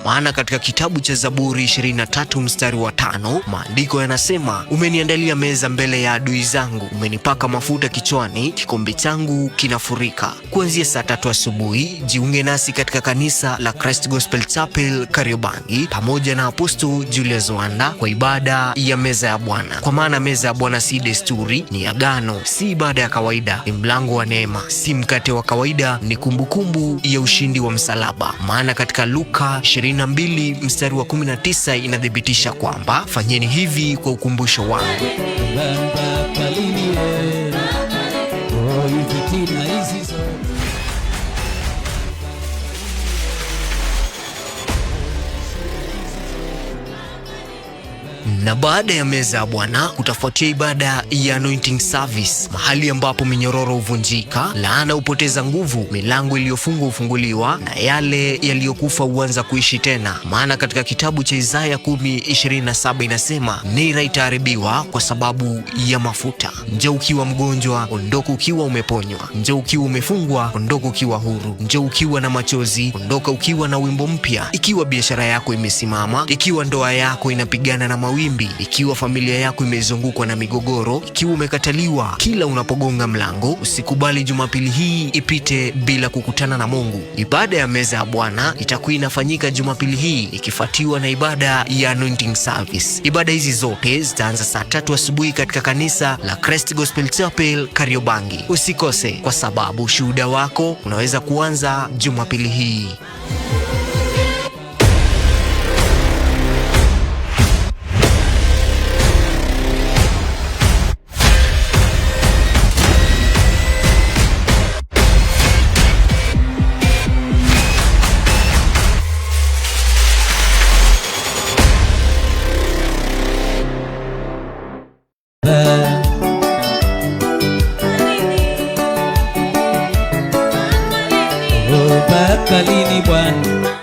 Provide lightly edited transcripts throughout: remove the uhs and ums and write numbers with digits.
Maana katika kitabu cha Zaburi 23 mstari wa 5 maandiko yanasema, umeniandalia meza mbele ya adui zangu, umenipaka mafuta kichwani, kikombe changu kinafurika. Kuanzia saa 3 asubuhi jiunge nasi katika kanisa la Christ Gospel Chapel Kariobangi pamoja na Apostle Julius Wanda kwa ibada ya meza ya Bwana. Kwa maana meza ya Bwana si desturi, ni agano, si ibada ya kawaida, ni mlango wa neema, si mkate wa kawaida, ni kumbukumbu ya ushindi wa msalaba. Maana katika Luka 22 mstari wa 19 inathibitisha kwamba, fanyeni hivi kwa ukumbusho wangu. Na baada ya meza ya Bwana kutafuatia ibada ya anointing service, mahali ambapo minyororo huvunjika, laana hupoteza nguvu, milango iliyofungwa hufunguliwa na yale yaliyokufa huanza kuishi tena. Maana katika kitabu cha Isaya 10:27 inasema, nira itaharibiwa kwa sababu ya mafuta. Njoo ukiwa mgonjwa, ondoka ukiwa umeponywa. Njoo ukiwa umefungwa, ondoka ukiwa huru. Njoo ukiwa na machozi, ondoka ukiwa na wimbo mpya. Ikiwa biashara yako imesimama, ikiwa ndoa yako inapigana na mawimbi, ikiwa familia yako imezungukwa na migogoro, ikiwa umekataliwa kila unapogonga mlango, usikubali Jumapili hii ipite bila kukutana na Mungu. Ibada ya meza ya Bwana itakuwa inafanyika Jumapili hii ikifuatiwa na ibada ya anointing service. Ibada hizi zote zitaanza saa 3 asubuhi katika kanisa la Christ Gospel Chapel Kariobangi. Usikose, kwa sababu ushuhuda wako unaweza kuanza Jumapili hii.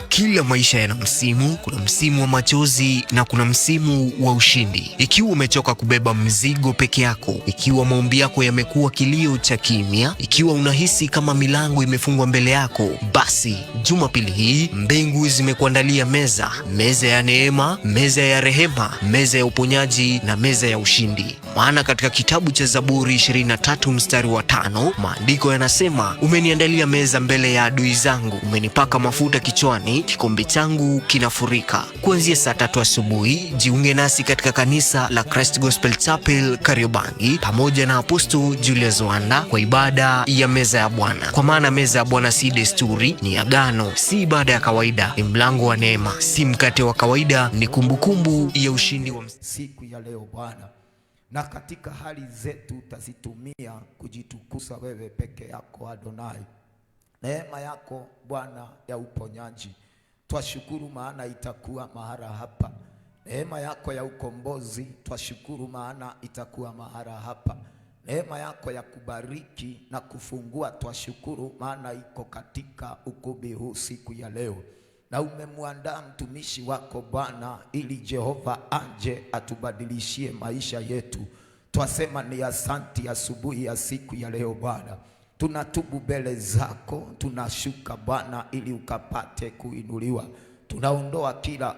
Kila maisha yana msimu. Kuna msimu wa machozi na kuna msimu wa ushindi. Ikiwa umechoka kubeba mzigo peke yako, ikiwa maombi yako yamekuwa kilio cha kimya, ikiwa unahisi kama milango imefungwa mbele yako, basi Jumapili hii mbingu zimekuandalia meza. Meza ya neema, meza ya rehema, meza ya uponyaji na meza ya ushindi. Maana katika kitabu cha Zaburi 23 mstari wa 5 maandiko yanasema, umeniandalia meza mbele ya adui zangu, umenipaka mafuta kichwani, kikombe changu kinafurika. Kuanzia saa 3 asubuhi jiunge nasi katika kanisa la Christ Gospel Chapel Kariobangi pamoja na Apostle Julius Wanda kwa ibada ya meza ya Bwana. Kwa maana meza ya Bwana si desturi, ni agano, si ibada ya kawaida, ni mlango wa neema, si mkate wa kawaida, ni kumbukumbu ya ushindi wa siku ya leo Bwana. Na katika hali zetu utazitumia kujitukuza wewe peke yako Adonai. Neema yako Bwana ya uponyaji twashukuru, maana itakuwa mahara hapa. Neema yako ya ukombozi twashukuru, maana itakuwa mahara hapa. Neema yako ya kubariki na kufungua twashukuru, maana iko katika ukumbi huu siku ya leo. Na umemwandaa mtumishi wako Bwana, ili Jehova anje atubadilishie maisha yetu. Twasema ni asanti asubuhi ya siku ya leo Bwana. Tunatubu mbele zako, tunashuka Bwana ili ukapate kuinuliwa. Tunaondoa kila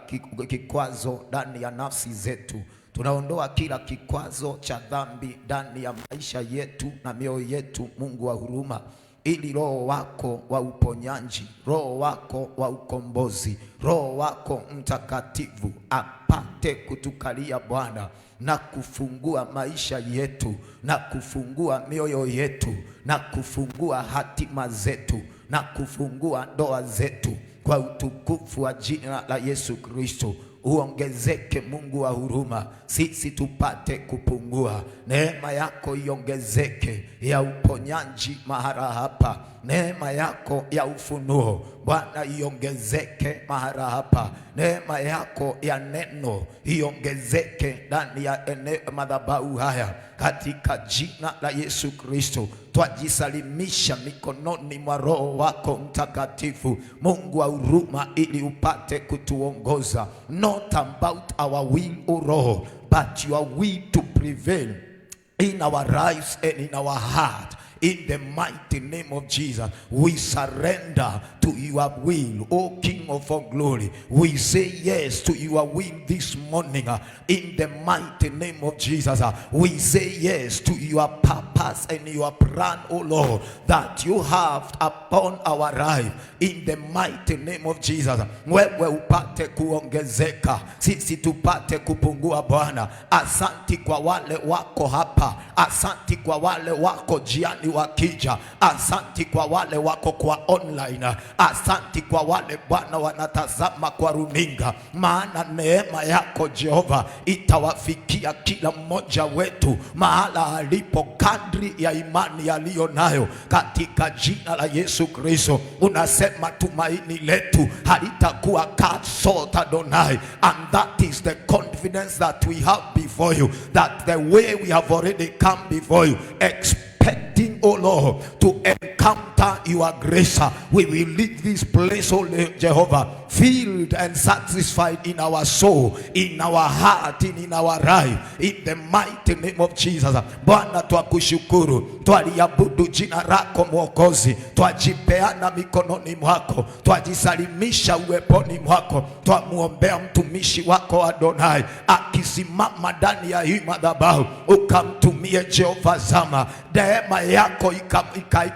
kikwazo ndani ya nafsi zetu. Tunaondoa kila kikwazo cha dhambi ndani ya maisha yetu na mioyo yetu, Mungu wa huruma, ili Roho wako wa uponyaji, Roho wako wa ukombozi, Roho wako Mtakatifu apate kutukalia Bwana, na kufungua maisha yetu, na kufungua mioyo yetu, na kufungua hatima zetu, na kufungua ndoa zetu, kwa utukufu wa jina la Yesu Kristo. Uongezeke Mungu wa huruma, sisi tupate kupungua. Neema yako iongezeke ya uponyaji mahara hapa. Neema yako ya ufunuo Bwana iongezeke mahara hapa. Neema yako ya neno iongezeke ndani ya madhabahu haya, katika jina la Yesu Kristo. Twajisalimisha mikononi mwa Roho wako Mtakatifu, Mungu wa huruma, ili upate kutuongoza. Not about our will, O Roho, but your will to prevail in our lives and in our heart, In the mighty name of Jesus, we surrender to your will, O King of all glory. We say yes to your will this morning. In the mighty name of Jesus, we say yes to your purpose and your plan, O Lord, that you have upon our life. In the mighty name of Jesus, wewe upate kuongezeka, sisi tupate kupungua Bwana. Asanti kwa wale wako hapa, asanti kwa wale wako jiani wakija, asanti kwa wale wako kwa online, asanti kwa wale Bwana wanatazama kwa runinga, maana neema yako Jehova itawafikia kila mmoja wetu mahala alipo kadri ya imani aliyo nayo, katika jina la Yesu Kristo. Unasema tumaini letu halitakuwa cut short, Adonai, and that is the confidence that we have before you, that the way we have already come before you, expecting, oh Lord, to encounter your grace. We will leave this place, oh Jehovah, filled and satisfied in our soul, in our heart, in our life, in the mighty name of Jesus. Bwana, twakushukuru, twaliabudu jina lako Mwokozi, twajipeana mikononi mwako, twajisalimisha uweponi mwako, twamuombea mtumishi wako Adonai akisimama ndani ya hii madhabahu, ukamtumie Jehova zama, neema yako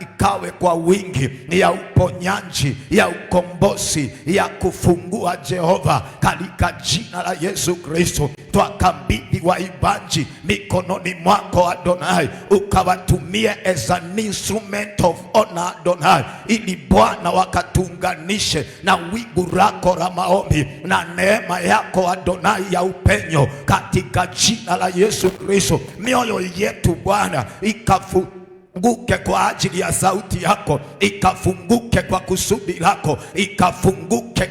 ikawe kwa wingi, ya uponyaji, ya ukombozi, ya kufungua Jehova, katika jina la Yesu Kristo. Twakabidhi waibaji mikononi mwako Adonai, ukawatumie as an instrument of honor Adonai, ili Bwana wakatuunganishe na wingu lako la maombi na neema yako Adonai ya upenyo, katika jina la Yesu Kristo. Mioyo yetu Bwana ikafunguke kwa ajili ya sauti yako, ikafunguke kwa kusudi lako, ikafunguke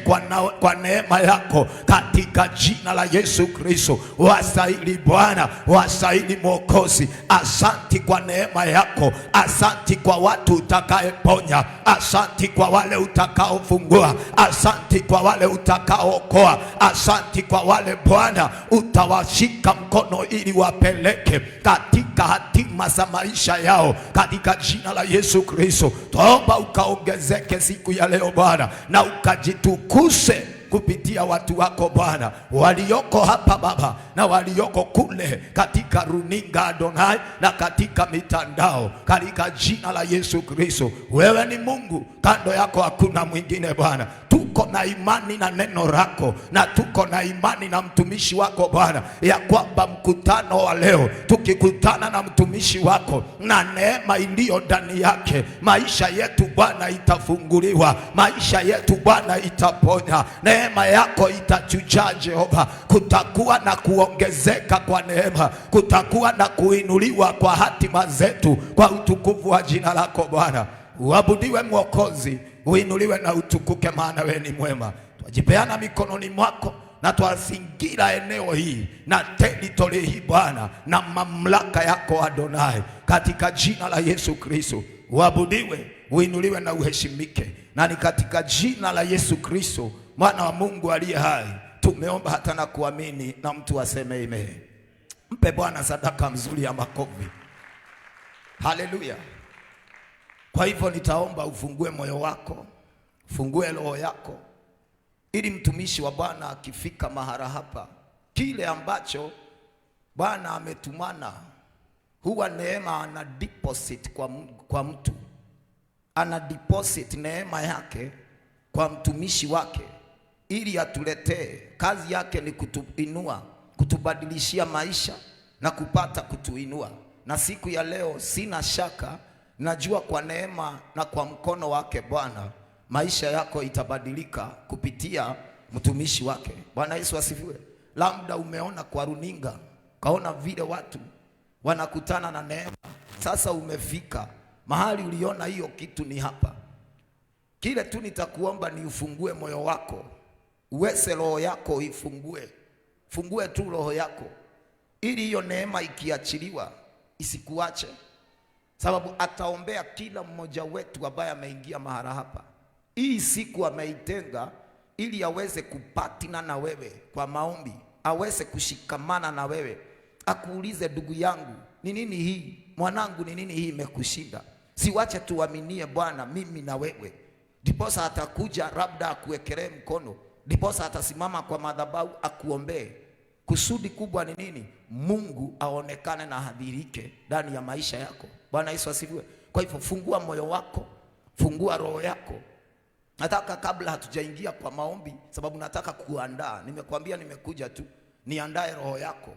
kwa neema yako, katika jina la Yesu Kristo. Wastahili Bwana, wastahili Mwokozi. Asanti kwa neema yako, asanti kwa watu utakayeponya, asanti kwa wale utakaofungua, asanti kwa wale utakaookoa, asanti kwa wale Bwana utawashika mkono ili wapeleke katika hatima za maisha yao, katika jina la Yesu Kristo. Tuomba ukaongezeke siku ya leo Bwana, na ukajitukuse kupitia watu wako Bwana, walioko hapa Baba na walioko kule katika runinga Adonai na katika mitandao, katika jina la Yesu Kristo. Wewe ni Mungu, kando yako hakuna mwingine Bwana. Tuko na imani na neno lako, na tuko na imani na mtumishi wako Bwana, ya kwamba mkutano wa leo tukikutana na mtumishi wako na neema iliyo ndani yake, maisha yetu Bwana itafunguliwa, maisha yetu Bwana itaponya, neema yako itachuja Jehova. Kutakuwa na kuongezeka kwa neema, kutakuwa na kuinuliwa kwa hatima zetu, kwa utukufu wa jina lako Bwana. Uabudiwe Mwokozi, uinuliwe na utukuke, maana wewe ni mwema. Twajipeana mikononi mwako na twazingira eneo hii na territory hii Bwana, na mamlaka yako Adonai, katika jina la Yesu Kristo. Uabudiwe, uinuliwe na uheshimike, na ni katika jina la Yesu Kristo Mwana wa Mungu aliye hai tumeomba hata na kuamini, na mtu aseme amen. Mpe Bwana sadaka mzuri ya makofi. Haleluya. Kwa hivyo nitaomba ufungue moyo wako, ufungue roho yako, ili mtumishi wa Bwana akifika mahala hapa, kile ambacho Bwana ametumana, huwa neema ana deposit kwa mtu, ana deposit neema yake kwa mtumishi wake, ili atuletee. Kazi yake ni kutuinua, kutubadilishia maisha na kupata kutuinua. Na siku ya leo sina shaka, najua kwa neema na kwa mkono wake Bwana, maisha yako itabadilika kupitia mtumishi wake. Bwana Yesu asifiwe. Labda umeona kwa runinga, kaona vile watu wanakutana na neema. Sasa umefika mahali uliona hiyo kitu ni hapa. Kile tu nitakuomba ni ufungue moyo wako, uweze roho yako ifungue. Fungue tu roho yako, ili hiyo neema ikiachiliwa isikuache. Sababu ataombea kila mmoja wetu ambaye ameingia mahala hapa. Hii siku ameitenga ili aweze kupatina na wewe kwa maombi, aweze kushikamana na wewe, akuulize, ndugu yangu, ni nini hii? Mwanangu, ni nini hii imekushinda? Siwache tuaminie Bwana mimi na wewe. Ndiposa atakuja labda akuwekelee mkono. Ndiposa atasimama kwa madhabahu akuombee. Kusudi kubwa ni nini? Mungu aonekane na hadhirike ndani ya maisha yako. Bwana Yesu asifiwe. Kwa hivyo fungua moyo wako, fungua roho yako. Nataka kabla hatujaingia kwa maombi, sababu nataka kuandaa. Nimekuambia nimekuja tu niandae roho yako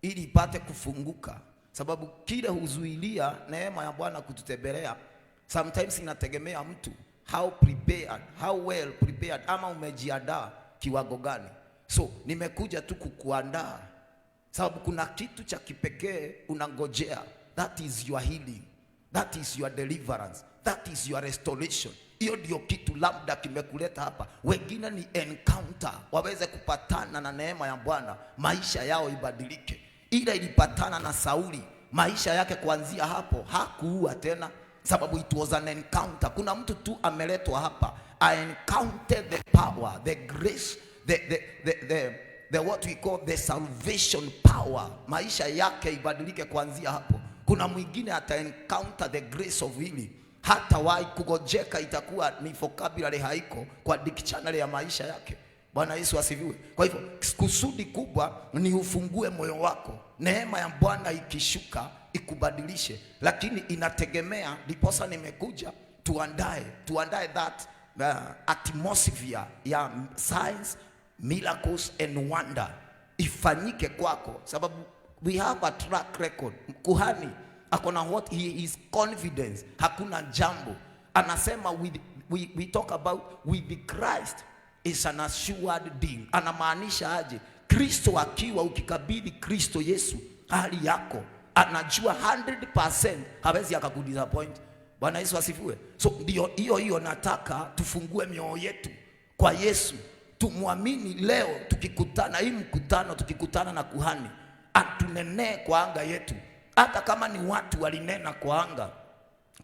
ili ipate kufunguka, sababu kile huzuilia neema ya Bwana kututembelea. Sometimes inategemea mtu how prepared, how well prepared, ama umejiandaa kiwango gani. So nimekuja tu kukuandaa, sababu kuna kitu cha kipekee unangojea. That is your healing, that is your deliverance, that is your restoration. Hiyo ndio kitu labda kimekuleta hapa. Wengine ni encounter, waweze kupatana na neema ya Bwana, maisha yao ibadilike. Ile ilipatana na Sauli, maisha yake kuanzia hapo hakuua tena, sababu it was an encounter. Kuna mtu tu ameletwa hapa, I encountered the power, the grace, the what we call the salvation power. Maisha yake ibadilike kuanzia hapo. Kuna mwingine ata encounter the grace of healing. Hata wahi kugojeka itakuwa ni vocabulary haiko kwa dictionary ya maisha yake. Bwana Yesu asifiwe. Kwa hivyo kusudi kubwa ni ufungue moyo wako. Neema ya Bwana ikishuka ikubadilishe, lakini inategemea. Ndiposa nimekuja tuandae that atmosphere ya signs, miracles and wonder ifanyike kwako, sababu we have a track record. Kuhani akona what he is confidence, hakuna jambo. Anasema we talk about with the Christ is an assured deal. Anamaanisha aje? Kristo akiwa, ukikabidhi Kristo Yesu hali yako, anajua 100% hawezi akakudisappoint. Bwana Yesu asifiwe. So ndio hiyo nataka tufungue mioyo yetu kwa Yesu, tumwamini. Leo tukikutana hii mkutano, tukikutana na kuhani, atunenee kwa anga yetu. Hata kama ni watu walinena kwa anga,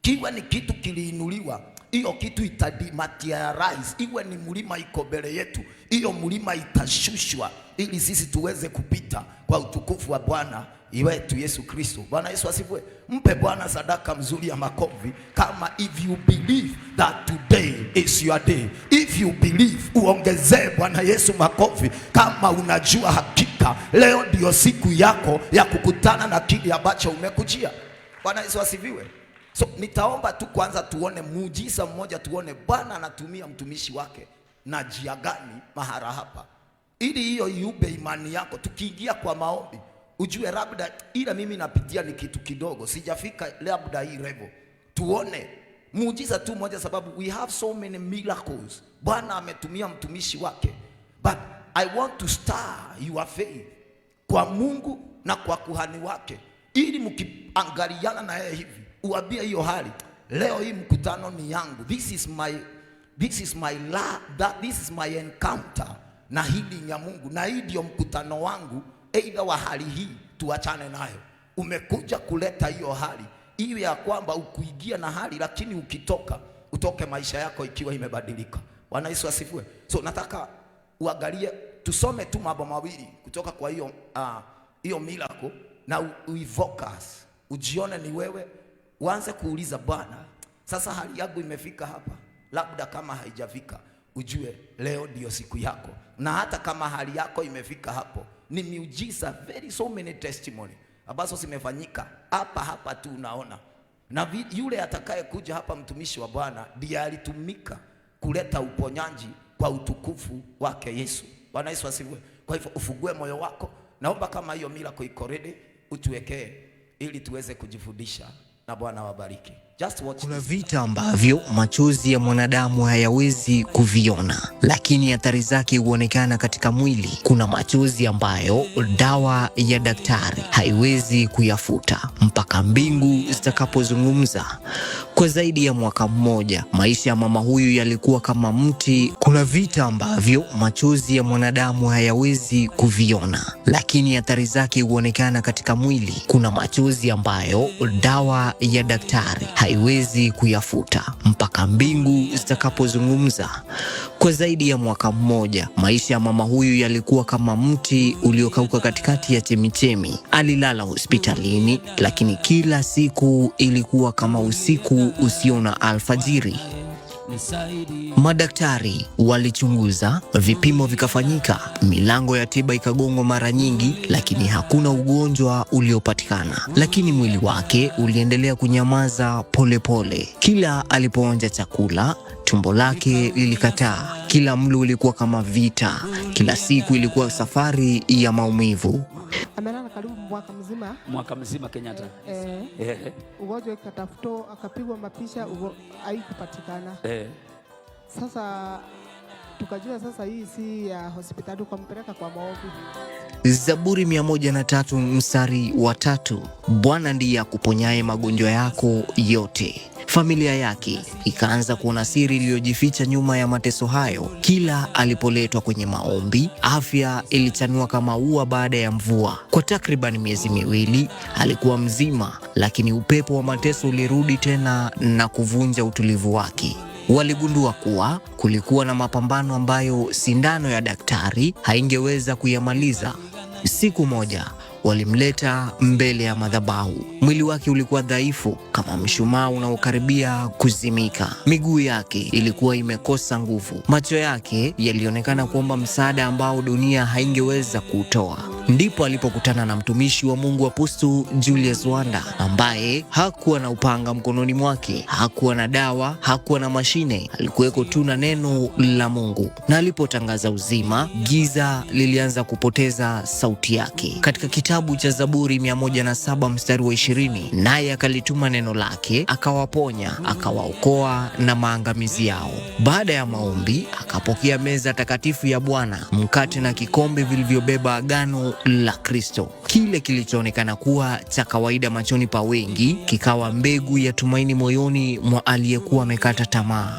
kiwa ni kitu kiliinuliwa, hiyo kitu itadimaterialize. Iwe ni mlima iko mbele yetu, hiyo mlima itashushwa ili sisi tuweze kupita kwa utukufu wa Bwana wetu Yesu Kristo. Bwana Yesu asifiwe. Mpe Bwana sadaka mzuri ya makofi kama if you believe that today is your day. If you believe, uongezee Bwana Yesu makofi kama unajua hakika leo ndio siku yako ya kukutana na kile ambacho umekujia. Bwana Yesu asifiwe. So nitaomba tu kwanza tuone muujiza mmoja, tuone Bwana anatumia mtumishi wake na njia gani mahara hapa, ili hiyo iube imani yako. Tukiingia kwa maombi, ujue labda ila mimi napitia ni kitu kidogo, sijafika labda hii level. Tuone muujiza tu mmoja, sababu we have so many miracles. Bwana ametumia mtumishi wake, but I want to stir your faith kwa Mungu na kwa kuhani wake, ili mkiangaliana na yeye hivi uambie hiyo hali, leo hii mkutano ni yangu. This is my encounter na healing ya Mungu, na hii ndio mkutano wangu. Aidha wa hali hii tuachane nayo. Umekuja kuleta hiyo hali iwe ya kwamba ukuingia na hali, lakini ukitoka utoke maisha yako ikiwa imebadilika. Bwana Yesu asifiwe. So nataka uangalie, tusome tu mambo mawili kutoka kwa hiyo miracle na uivocus, ujione ni wewe. Uanze kuuliza Bwana, sasa hali yangu imefika hapa. Labda kama haijafika, ujue leo ndio siku yako. Na hata kama hali yako imefika hapo, ni miujiza, so many testimony ambazo zimefanyika hapa tu unaona. Na yule atakaye kuja hapa, mtumishi wa Bwana, ndiye alitumika kuleta uponyaji kwa utukufu wake Yesu. Bwana Yesu asifiwe. Kwa hivyo ufungue moyo wako. Naomba kama hiyo miracle iko ready, utuwekee ili tuweze kujifundisha, na Bwana wabariki. Kuna vita ambavyo machozi ya mwanadamu hayawezi kuviona, lakini athari zake huonekana katika mwili. Kuna machozi ambayo dawa ya daktari haiwezi kuyafuta mpaka mbingu zitakapozungumza. Kwa zaidi ya mwaka mmoja, maisha ya mama huyu yalikuwa kama mti. Kuna vita ambavyo machozi ya mwanadamu hayawezi kuviona, lakini athari zake huonekana katika mwili. Kuna machozi ambayo dawa ya daktari haiwezi kuyafuta mpaka mbingu zitakapozungumza. Kwa zaidi ya mwaka mmoja, maisha ya mama huyu yalikuwa kama mti uliokauka katikati ya chemichemi. Alilala hospitalini, lakini kila siku ilikuwa kama usiku usio na alfajiri. Madaktari walichunguza, vipimo vikafanyika, milango ya tiba ikagongwa mara nyingi, lakini hakuna ugonjwa uliopatikana. Lakini mwili wake uliendelea kunyamaza polepole. Kila alipoonja chakula, tumbo lake lilikataa. Kila mlo ulikuwa kama vita. Kila siku ilikuwa safari ya maumivu. Amelala karibu mwaka mzima Kenyatta. Ugonjwa ikatafutwa, akapigwa mapisha, haikupatikana. Sasa tukajua sasa hii si ya hospitali, tukampeleka kwa maombi. Zaburi 103 mstari wa 3. Bwana ndiye akuponyaye magonjwa yako yote. Familia yake ikaanza kuona siri iliyojificha nyuma ya mateso hayo. Kila alipoletwa kwenye maombi, afya ilichanua kama ua baada ya mvua. Kwa takriban miezi miwili alikuwa mzima, lakini upepo wa mateso ulirudi tena na kuvunja utulivu wake. Waligundua kuwa kulikuwa na mapambano ambayo sindano ya daktari haingeweza kuyamaliza. Siku moja walimleta mbele ya madhabahu. Mwili wake ulikuwa dhaifu kama mshumaa unaokaribia kuzimika. Miguu yake ilikuwa imekosa nguvu. Macho yake yalionekana kuomba msaada ambao dunia haingeweza kutoa. Ndipo alipokutana na mtumishi wa Mungu Apostle Julius Wanda, ambaye hakuwa na upanga mkononi mwake, hakuwa na dawa, hakuwa na mashine, alikuweko tu na neno la Mungu. Na alipotangaza uzima, giza lilianza kupoteza sauti yake. Katika kitabu cha Zaburi 107 mstari wa 20, naye akalituma neno lake, akawaponya, akawaokoa na maangamizi yao. Baada ya maombi, akapokea meza takatifu ya Bwana, mkate na kikombe vilivyobeba agano la Kristo. Kile kilichoonekana kuwa cha kawaida machoni pa wengi kikawa mbegu ya tumaini moyoni mwa aliyekuwa amekata tamaa.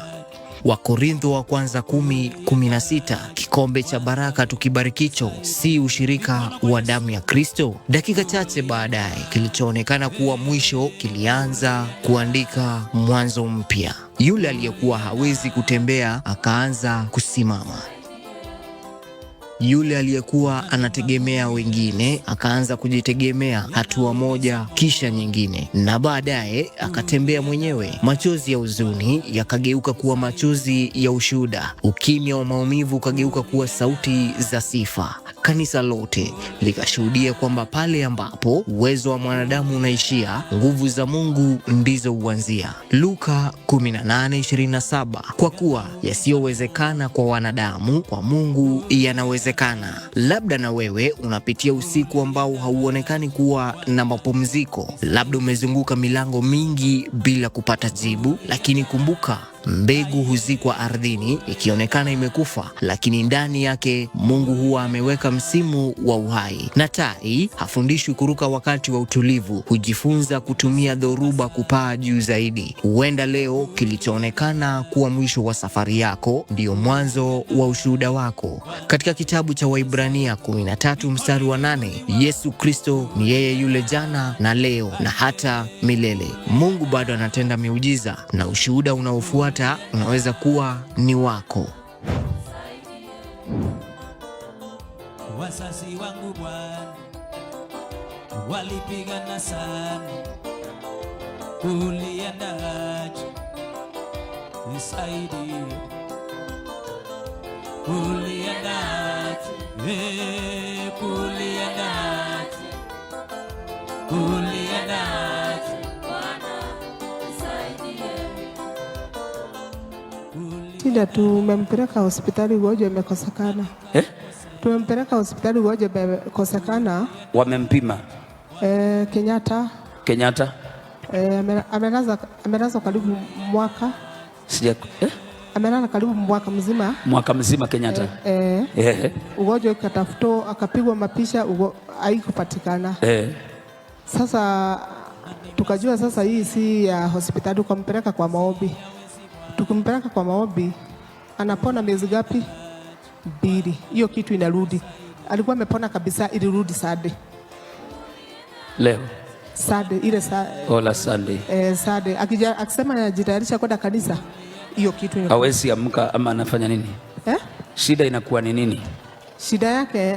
Wakorintho wa kwanza 10:16, kikombe cha baraka tukibarikicho si ushirika wa damu ya Kristo? Dakika chache baadaye, kilichoonekana kuwa mwisho kilianza kuandika mwanzo mpya. Yule aliyekuwa hawezi kutembea akaanza kusimama. Yule aliyekuwa anategemea wengine akaanza kujitegemea, hatua moja kisha nyingine, na baadaye akatembea mwenyewe. Machozi ya huzuni yakageuka kuwa machozi ya ushuhuda. Ukimya wa maumivu ukageuka kuwa sauti za sifa. Kanisa lote likashuhudia kwamba pale ambapo uwezo wa mwanadamu unaishia, nguvu za Mungu ndizo huanzia. Luka 18:27, kwa kuwa yasiyowezekana kwa wanadamu, kwa Mungu yanawezekana. Labda na wewe unapitia usiku ambao hauonekani kuwa na mapumziko. Labda umezunguka milango mingi bila kupata jibu, lakini kumbuka, mbegu huzikwa ardhini ikionekana imekufa, lakini ndani yake Mungu huwa ameweka msimu wa uhai. Na tai hafundishwi kuruka wakati wa utulivu, hujifunza kutumia dhoruba kupaa juu zaidi. Huenda leo kilichoonekana kuwa mwisho wa safari yako ndio mwanzo wa ushuhuda wako. Katika kitabu cha Waibrania 13 mstari wa 8, Yesu Kristo ni yeye yule jana na leo na hata milele. Mungu bado anatenda miujiza, na ushuhuda unaofuata unaweza kuwa ni wako. Wazazi wangu Bwana walipigana sana, uliendaje? Nisaidie, uliendaje? Uliendaje? Uliendaje? Tida tumempeleka hospitali, ugonjwa umekosekana. Tumempeleka hospitali, ugonjwa umekosekana. Wamempima Kenyatta. Amelazwa karibu mwaka. Amelala karibu mwaka mzima Kenyatta. Ugonjwa ikatafutwa, akapigwa mapisha, haikupatikana. Sasa tukajua sasa hii si ya hospitali, tukampeleka kwa maombi. Tukimpeleka kwa maombi, anapona miezi gapi? 2. Hiyo kitu inarudi. Alikuwa amepona kabisa, ilirudi sade. Leo Sunday ile Ola Sunday. Sunday akisema anajitayarisha kwenda kanisa, hiyo kitu hawezi amka ama anafanya nini? Shida inakuwa ni nini? Shida yake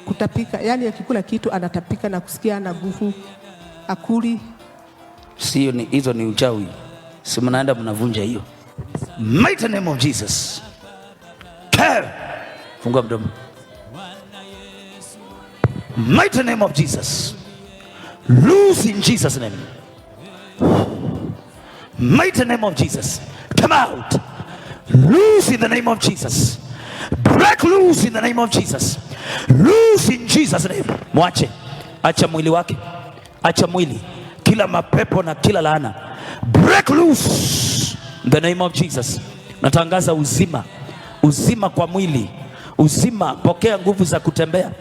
kutapika, yani akikula kitu anatapika na kusikia na nguvu akuli. Sio, ni hizo ni uchawi. Si mnaenda mnavunja hiyo. Mighty name of Jesus. Fungua mdomo. Mighty name of Jesus. Loose in Jesus name. Mighty name of Jesus. Come out. Loose in the name of Jesus. Break loose in the name of Jesus. Loose in Jesus name. Mwache. Acha mwili wake. Acha mwili. Kila mapepo na kila laana. Break loose in the name of Jesus. Natangaza uzima. Uzima kwa mwili. Uzima, pokea nguvu za kutembea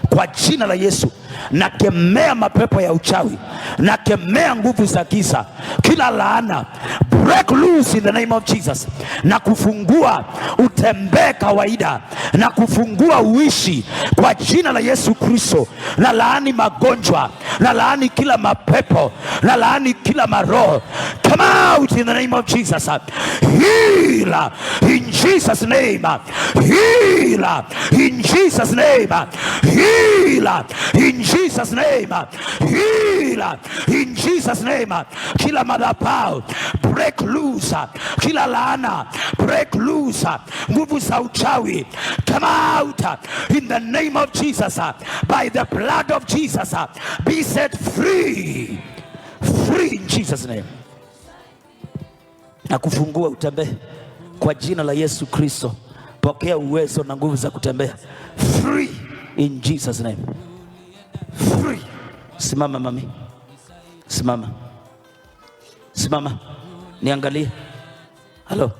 kwa jina la Yesu. Nakemea mapepo ya uchawi, nakemea nguvu za giza, kila laana break loose in the name of Jesus, na kufungua utembee kawaida, na kufungua uishi kwa jina la Yesu Kristo. Na laani magonjwa, na laani kila mapepo, na laani kila maroho. Come out in the name of Jesus. Heal in Jesus name. Heal in Jesus name. Heal in Jesus name. Heal in Jesus name. Kila madhabahu break loose, kila laana break loose, nguvu za uchawi come out in the name of Jesus. By the blood of Jesus be set free. Free in Jesus name. Na kufungua utembee kwa jina la Yesu Kristo. Pokea uwezo na nguvu za kutembea. Free in Jesus name. Free. Simama mami. Simama. Simama. Niangalie. Hello.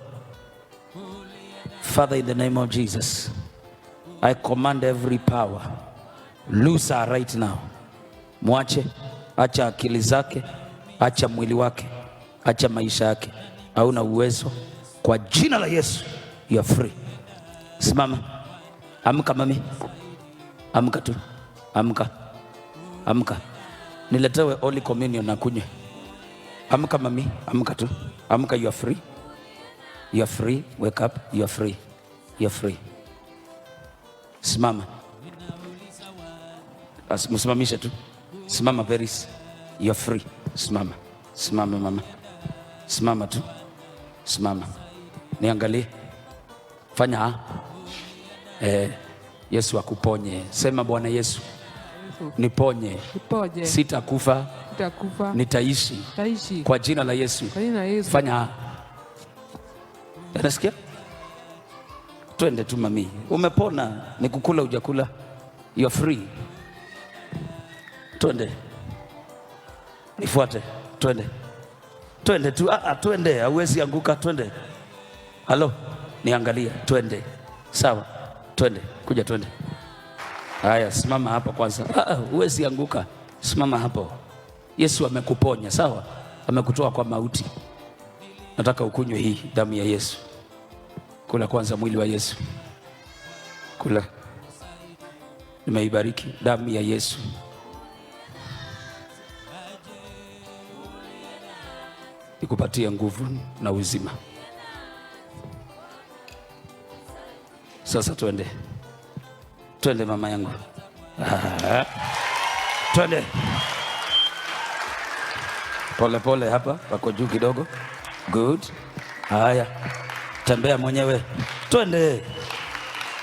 Father, in the name of Jesus, I command every power, loose her right now. Mwache, acha akili zake, acha mwili wake, acha maisha yake. Hauna uwezo. Kwa jina la Yesu, you are free. Simama. Amka mami. Amka tu. Amka. Amka. Niletewe Holy Communion na kunywe. Amka mami. Amka tu. Amka, you are free. You are free. Wake up. You are free. You are free. Simama. Msimamishe tu. Simama Veris. You are free. Simama. Simama mama. Simama tu. Simama. Niangalie. Fanya Yesu akuponye. Sema Bwana Yesu, niponye. Sitakufa. Nitaishi. Kwa jina la Yesu. Fanya. Unasikia? Twende tu mami. Umepona, ni kukula ujakula. You are free. Twende. Nifuate. Twende. Twende tu. Twende. Hauwezi anguka. Twende. Halo. Niangalia. Twende. Sawa. Twende. Kuja twende. Haya, simama hapa kwanza. Huwezi anguka. Simama hapo. Yesu amekuponya, sawa? Amekutoa kwa mauti. Nataka ukunywe hii damu ya Yesu. Kula kwanza mwili wa Yesu. Kula. Nimeibariki damu ya Yesu. Ikupatie nguvu na uzima. Sasa twende. Twende mama yangu. Twende. Pole pole hapa, pako juu kidogo. Good. Haya. Tembea mwenyewe. Twende.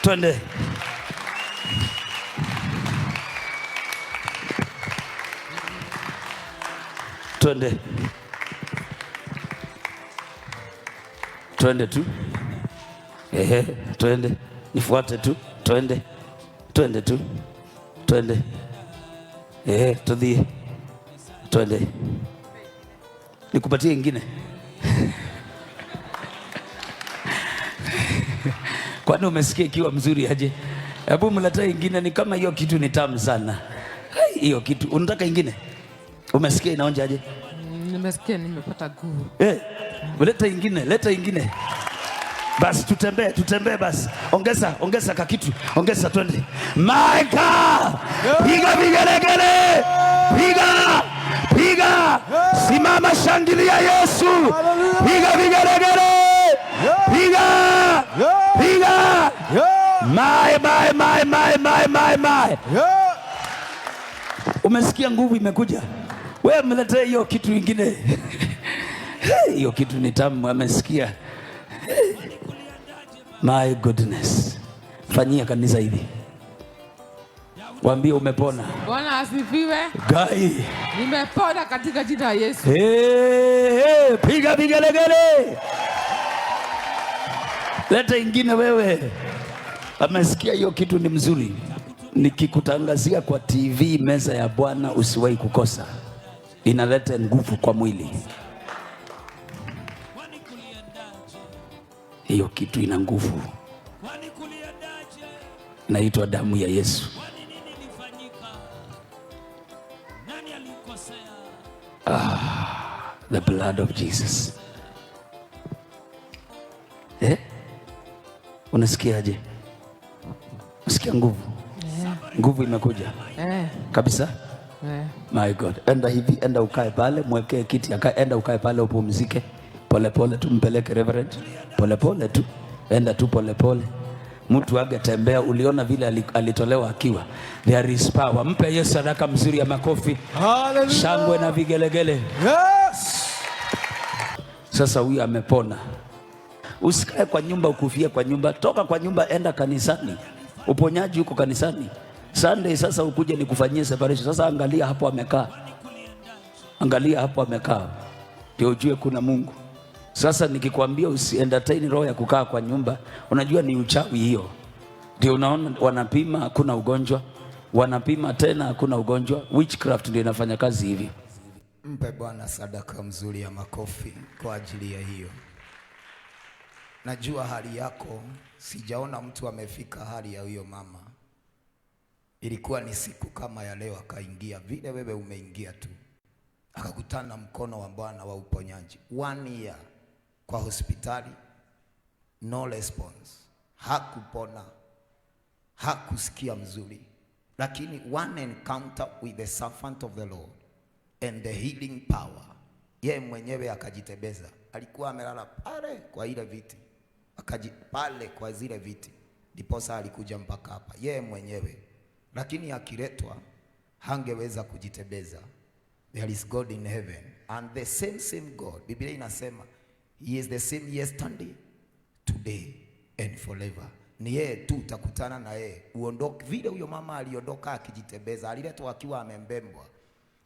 Twende. Twende. Twende tu. Twende. Nifuate tu. Twende. Twende tu. Twende. Tudhie. Twende. Nikupatie ingine. Kwani umesikia ikiwa mzuri aje? Hebu mleta ingine, ni kama hiyo kitu ni tamu sana. Hiyo kitu. Unataka ingine? Umesikia inaonja aje? Nimesikia, nimepata nguvu. Leta ingine, leta ingine. Basi tutembee basi. Ongeza kakitu. Ongeza twende. Maika! Piga vigelegele! Piga! Piga, simama, shangilia Yesu. Piga vigelegele. Piga. Piga. My. Umesikia nguvu imekuja? Wewe mletee hiyo kitu ingine. Hiyo kitu ni tamu, amesikia. My goodness. Fanyia kanisa hivi. Waambie umepona. Bwana asifiwe. Gai. Nimepona katika jina la Yesu. Piga vigelegele. Leta ingine wewe. Amesikia hiyo kitu ni mzuri. Nikikutangazia kwa TV meza ya Bwana usiwahi kukosa. Inaleta nguvu kwa mwili. Hiyo kitu ina nguvu. Inaitwa damu ya Yesu. The blood of Jesus. Unasikiaje? Unasikia nguvu? Nguvu imekuja. Kabisa. My God. Enda hivi, enda ukae pale, mwekee kiti, enda ukae pale upumzike. Pole pole tu mpeleke Reverend. Pole pole tu. Enda tu pole pole. Mtu agetembea, uliona vile alitolewa akiwa. There is power. Mpe Yesu sadaka mzuri ya makofi. Hallelujah. Shangwe na vigelegele. Yes. Sasa huyu amepona. Usikae kwa nyumba ukufie kwa nyumba. Toka kwa nyumba, enda kanisani. Uponyaji uko kanisani. Sunday sasa ukuje nikufanyie separation. Sasa angalia hapo amekaa. Angalia hapo amekaa. Ndio ujue kuna Mungu. Sasa nikikwambia usientertain roho ya kukaa kwa nyumba, unajua ni uchawi hiyo. Ndio unaona wanapima hakuna ugonjwa. Wanapima tena hakuna ugonjwa. Witchcraft ndio inafanya kazi hivi. Mpe Bwana sadaka mzuri ya makofi kwa ajili ya hiyo. Najua hali yako, sijaona mtu amefika hali ya huyo mama. Ilikuwa ni siku kama ya leo akaingia vile wewe umeingia tu. Akakutana na mkono wa Bwana wa uponyaji. 1 year kwa hospitali, no response. Hakupona. Hakusikia mzuri. Lakini one encounter with the servant of the Lord and the healing power. Yeye mwenyewe akajitebeza. Alikuwa amelala pale kwa ile viti. Pale kwa zile viti. Ndiposa alikuja mpaka hapa. Yeye mwenyewe. Lakini akiletwa hangeweza kujitebeza. There is God in heaven and the same God. Biblia inasema he is the same yesterday, today and forever. Ni yeye tu utakutana na yeye. Uondoke vile huyo mama aliondoka akijitebeza, aliletwa akiwa amembembwa.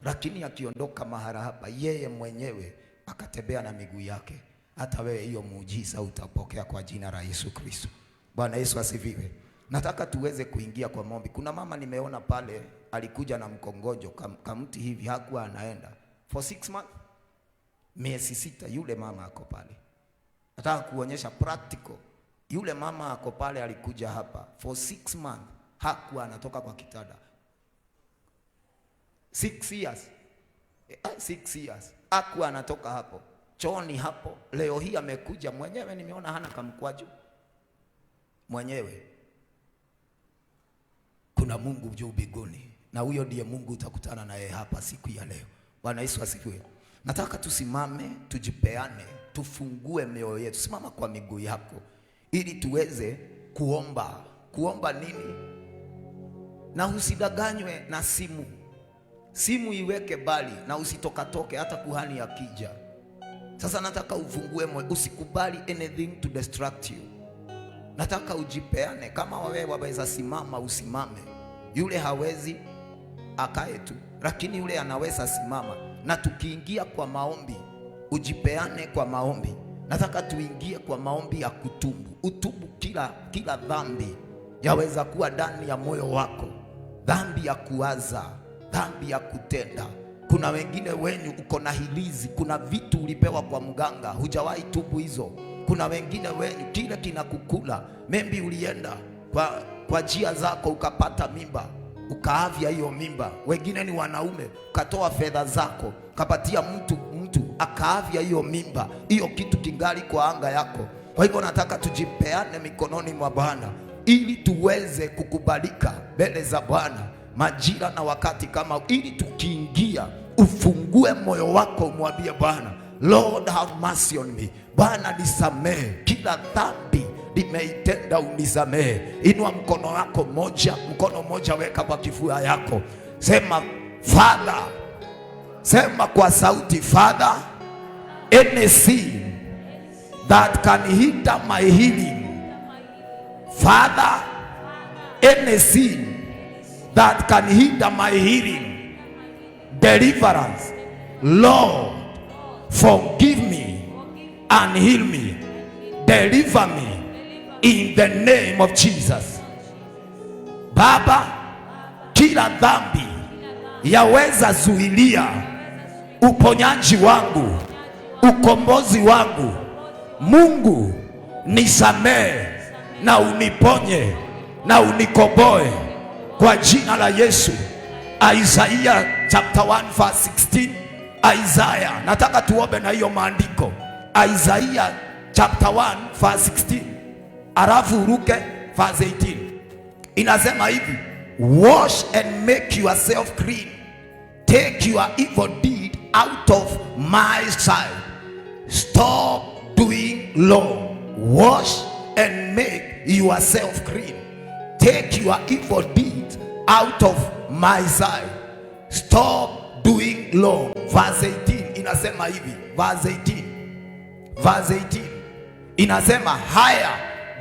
Lakini akiondoka mahala hapa, yeye mwenyewe akatembea na miguu yake. Hata wewe hiyo muujiza utapokea kwa jina la Yesu Kristo. Bwana Yesu asifiwe. Nataka tuweze kuingia kwa maombi. Kuna mama nimeona pale alikuja na mkongojo kamti hivi, hakuwa anaenda for 6 months. Miezi 6 yule mama ako pale. Nataka kuonyesha practical. Yule mama ako pale alikuja hapa for 6 months. Hakuwa anatoka kwa kitanda. 6 years. 6 years. Hakuwa anatoka hapo. Chooni hapo. Leo hii amekuja mwenyewe, nimeona hana kamkwaju. Mwenyewe. Kuna Mungu juu mbinguni na huyo ndiye Mungu utakutana na yeye hapa siku ya leo. Bwana Yesu asifiwe. Nataka tusimame, tujipeane, tufungue mioyo yetu. Simama kwa miguu yako ili tuweze kuomba. Kuomba nini? Na usidanganywe na simu. Simu iweke bali na usitokatoke hata kuhani akija. Sasa nataka ufungue moyo, usikubali anything to distract you. Nataka ujipeane. Kama wewe waweza simama, usimame. Yule hawezi akae tu, lakini yule anaweza simama. Na tukiingia kwa maombi, ujipeane kwa maombi. Nataka tuingie kwa maombi ya kutubu. Utubu kila dhambi yaweza kuwa ndani ya moyo wako. Dhambi ya kuwaza, dhambi ya kutenda. Kuna wengine wenyu uko na hilizi, kuna vitu ulipewa kwa mganga, hujawahi tubu hizo. Kuna wengine wenyu kile kinakukula. Maybe ulienda kwa njia zako ukapata mimba, ukaavya hiyo mimba. Wengine ni wanaume, ukatoa fedha zako, ukapatia mtu akaavya hiyo mimba. Hiyo kitu kingali kwa anga yako. Kwa hivyo nataka tujipeane mikononi mwa Bwana ili tuweze kukubalika mbele za Bwana majira na wakati kama, ili tukiingia ufungue moyo wako, umwambie Bwana, Lord have mercy on me. Bwana nisamehe, kila dhambi nimeitenda unisamehe. Inua mkono wako mkono moja weka kwa kifua yako, sema Father, sema kwa sauti, Father, any sin that can hinder my healing, Father, any sin that can hinder my healing, deliverance, Lord, forgive me and heal me, deliver me in the name of Jesus. Baba, kila dhambi yaweza zuilia uponyaji wangu, ukombozi wangu, Mungu nisamehe na uniponye na unikomboe kwa jina la Yesu. Isaiah chapter 1 verse 16. Isaiah, nataka tuombe na hiyo maandiko. Isaiah chapter 1 verse 16, alafu uruke verse 18. Inasema hivi, wash and make yourself clean, take your evil deed out of my sight, stop doing wrong. Wash and make yourself clean, take your evil deeds out of my sight, stop doing wrong. Verse 18 inasema hivi, verse 18 inasema, haya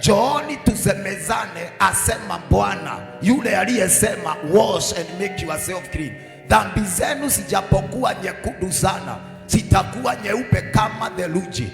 jooni tusemezane, asema Bwana yule aliyesema wash and make yourself clean. Dhambi zenu sijapokuwa nyekundu sana, zitakuwa nyeupe kama theluji,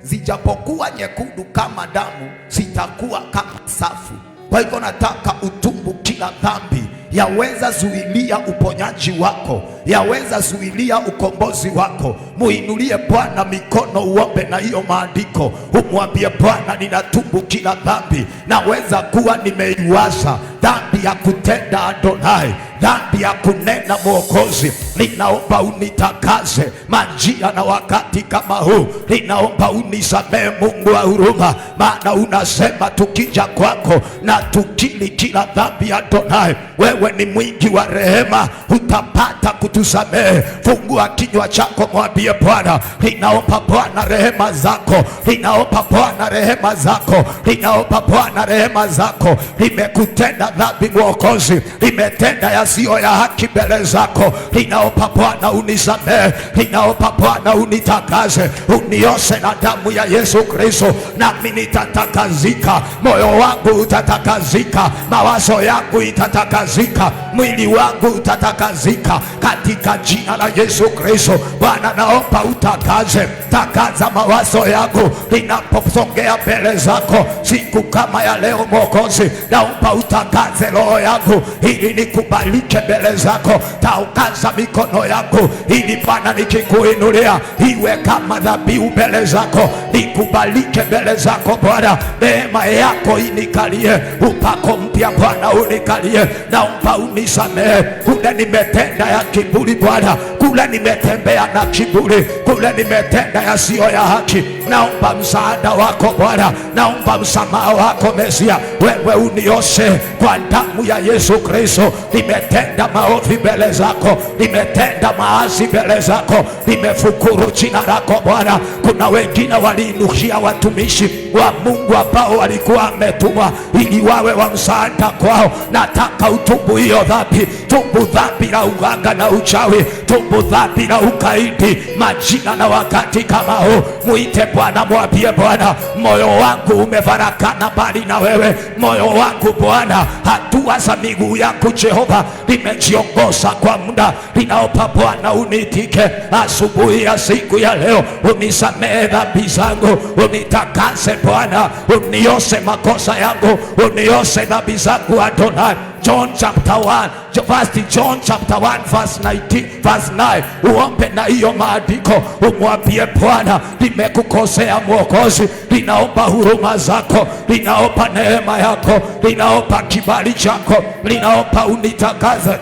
zijapokuwa nyekundu kama damu, zitakuwa kama safu. Kwa hivyo nataka utubu kila dhambi yaweza zuilia uponyaji wako, yaweza zuilia ukombozi wako. Muinulie Bwana mikono, uombe na hiyo maandiko, umwambie Bwana, ninatubu kila dhambi. Naweza kuwa nimeiwaza dhambi ya kutenda Adonai, dhambi ya kunena Mwokozi. Ninaomba unitakase majira na wakati kama huu, ninaomba unisamehe Mungu wa huruma, maana unasema tukija kwako na tukili kila dhambi Adonai, wewe ni mwingi wa rehema, utapata kutusamehe. Fungua kinywa chako, mwambie Bwana, ninaomba Bwana rehema zako, ninaomba Bwana rehema zako, ninaomba Bwana rehema zako. Nimekutenda dhambi Mwokozi, nimetenda yasiyo ya haki mbele zako, ninaomba Bwana unisamehe, ninaomba Bwana unitakase, unioshe na damu ya Yesu Kristo, nami nitatakazika. Moyo wangu utatakazika, mawazo yangu itatakazika, mwili wangu utatakazika katika jina la Yesu Kristo. Bwana naomba utakaze, takaza mawazo yangu ninaposongea mbele zako siku kama ya leo Mwokozi. Naomba utakaze roho yangu ili nikubalike mbele zako. Taukaza mikono yangu ili Bwana nikikuinulia iwe kama dhabihu mbele zako, nikubalike mbele zako Bwana. Neema yako inikalie, upako mpya Bwana unikalie. Naomba unisamehe kule nimetenda ya kiburi Bwana, kule nimetembea na kiburi, kule nimetenda yasiyo ya haki. Naomba msaada wako Bwana, naomba msamaha wako Mesia. Wewe unioshe kwa damu ya Yesu Kristo. Nimetenda maovu mbele zako, nimetenda maasi mbele zako, nimefukuru jina lako Bwana. Kuna wengine waliinukia watumishi wa Mungu ambao walikuwa wametumwa ili wawe wa msaada kwao. Nataka utubu hiyo dhambi, tubu dhambi la uganga na uchawi, tubu dhambi la ukaidi majina na wakati kama huu. Muite Bwana, mwambie Bwana, moyo wangu umefarakana mbali na wewe. Moyo wangu Bwana, hatua za miguu yangu Jehova nimejiongoza kwa muda. Ninaomba Bwana unitike asubuhi ya siku ya leo, unisamehe dhambi zangu, unitakase Bwana, unioshe makosa yangu, unioshe dhambi zangu Adonai. John chapter 1 verse 19, verse 9. Uombe na hiyo maandiko, umwambie Bwana, nimekukosea Mwokozi, ninaomba huruma zako, ninaomba neema yako, ninaomba kibali chako, ninaomba unitakase.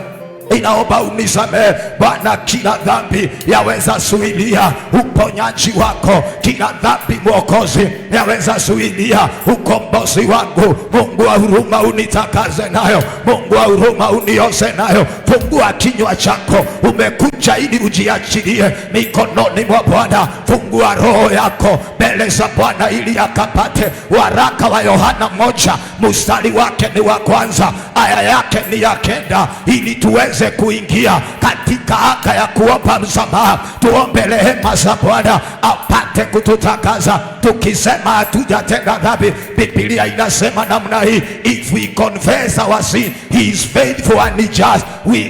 inaomba unisamehe Bwana. Kila dhambi yaweza zuilia uponyaji wako, kila dhambi Mwokozi yaweza zuilia ukombozi wangu. Mungu wa huruma unitakaze nayo, Mungu wa huruma unioshe nayo. Fungua kinywa chako, umekuja ili ujiachilie mikononi mwa Bwana. Fungua roho yako mbele za Bwana ili akapate. Waraka wa Yohana 1 mstari wake ni wa kwanza, aya yake ni ya 9, ili tuweze kuingia katika anga ya kuomba msamaha. Tuombe rehema za Bwana apate kututakaza, tukisema hatujatenda dhambi. Biblia inasema namna hii, if we confess our sin, he is faithful and just,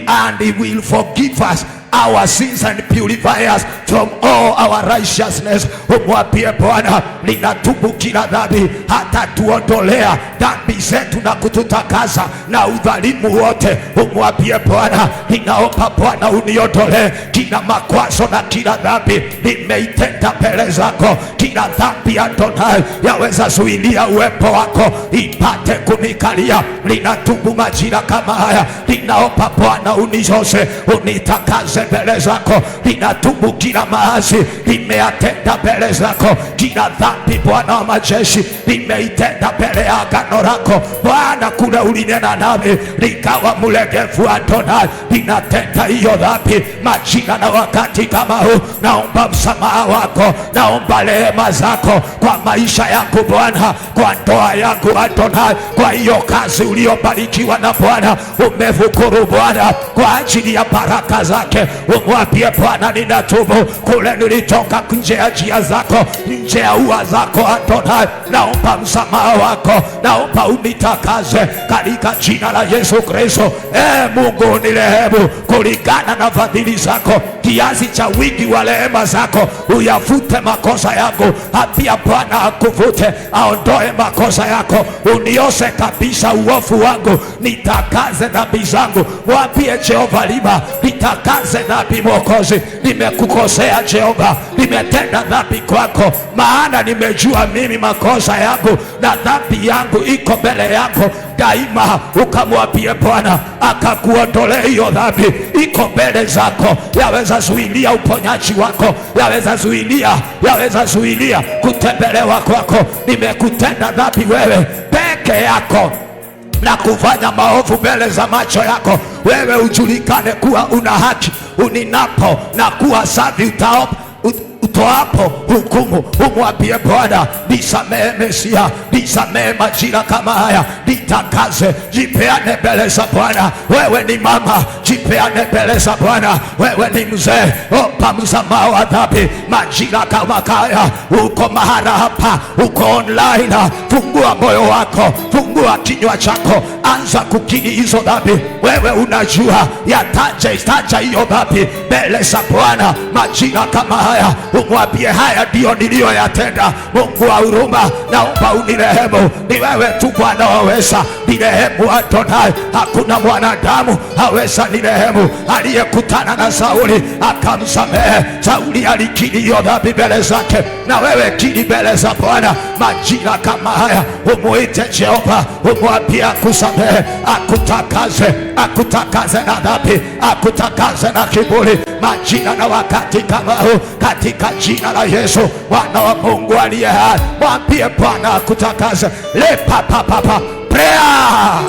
and he will forgive us our sins and purify us from all our righteousness. Umwambie Bwana, ninatubu kila dhambi, hata tuondolea dhambi zetu na kututakasa na udhalimu wote. Umwambie Bwana, ninaomba Bwana uniondolee kila makwazo na kila dhambi nimeitenda mbele zako. Kila dhambi Adonai yaweza zuilia uwepo wako ipate kunikalia. Ninatubu majira kama haya, ninaomba Bwana unioshe, unitakase mbele zako. Ninatubu kila maasi nimeyatenda mbele zako, kila dhambi Bwana wa majeshi nimeitenda mbele ya agano lako Bwana. Kule ulinena nami nikawa mlegevu Adonai, ninatenda hiyo dhambi majira na wakati kama huu. Naomba msamaha wako, naomba rehema zako kwa maisha yangu Bwana, kwa ndoa yangu Adonai, kwa hiyo kazi uliobarikiwa na Bwana. Umevukuru Bwana kwa ajili ya baraka zake. Umwambie Bwana, ninatubu kule nilitoka nje ya njia zako, nje ya ua zako Adonai. Naomba msamaha wako, naomba unitakaze katika jina la Yesu Kristo. Mungu unirehemu kulingana na fadhili zako, kiasi cha wingi wa rehema zako uyafute makosa yangu. Pia Bwana akuvute, aondoe makosa yako, unioshe kabisa uovu wangu, nitakaze dhambi zangu. Mwambie Jehova Liba, nitakaze dhambi Mwokozi. Nimekukosea Jehova, nimetenda dhambi kwako, maana nimejua mimi makosa yangu na dhambi yangu iko mbele yako daima. Ukamwambie Bwana akakuondolea hiyo dhambi iko mbele zako. Yaweza zuilia uponyaji wako, yaweza zuilia kutembelewa kwako. Nimekutenda dhambi wewe peke yako na kufanya maovu mbele za macho yako. Wewe ujulikane kuwa una haki, uninapo na kuwa safi utoapo hukumu. Umwambie Bwana, nisamehe Mesia, nisamehe majira kama haya, nitakaze. Jipeane mbele za Bwana. Wewe ni mama, jipeane mbele za Bwana. Wewe ni mzee, omba msamaha wa dhambi majira kama haya. Uko mahala hapa, uko online, fungua moyo wako, fungua kinywa chako, anza kukiri hizo dhambi. Wewe unajua, taja hiyo dhambi mbele za Bwana majira kama haya. Umwambie, haya ndio niliyoyatenda. Mungu wa huruma, naomba unirehemu. Ni wewe tu Bwana waweza nirehemu Adonai. Hakuna mwanadamu haweza nirehemu. Aliyekutana na Sauli akamsamehe. Sauli alikiri hiyo dhambi mbele zake, na wewe kiri mbele za Bwana majira kama haya. Umuite Jehova, umwambie akusamehe, akutakaze na dhambi, akutakaze na kiburi majira na wakati kama huu, katika jina la Yesu Mwana wa Mungu aliye hai. Mwambie Bwana akutakaze. Lepa papa prayer.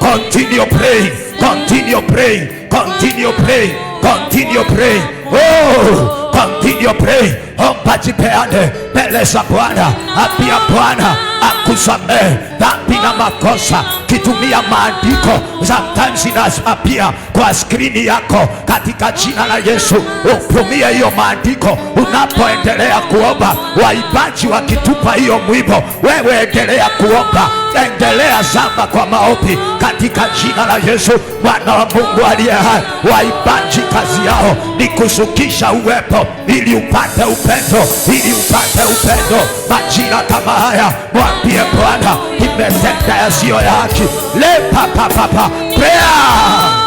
Continue praying, continue praying, continue praying, continue praying. Oh, continue praying. Omba, jipeane mbele za Bwana. Apia Bwana akusamehe dhambi na makosa. Kitumia maandiko, sometimes inapia kwa skrini yako katika jina la Yesu. Utumie hiyo maandiko unapoendelea kuomba. Waibaji wakitupa hiyo mwimbo, wewe endelea kuomba, endelea zama kwa maombi katika jina la Yesu Mwana wa Mungu aliye hai. Waibaji kazi yao ni kushukisha uwepo ili upate upendo, ili upate upendo majira kama haya. Mwambie Bwana, nimetenda yasiyo ya haki. Lepa papa prayer.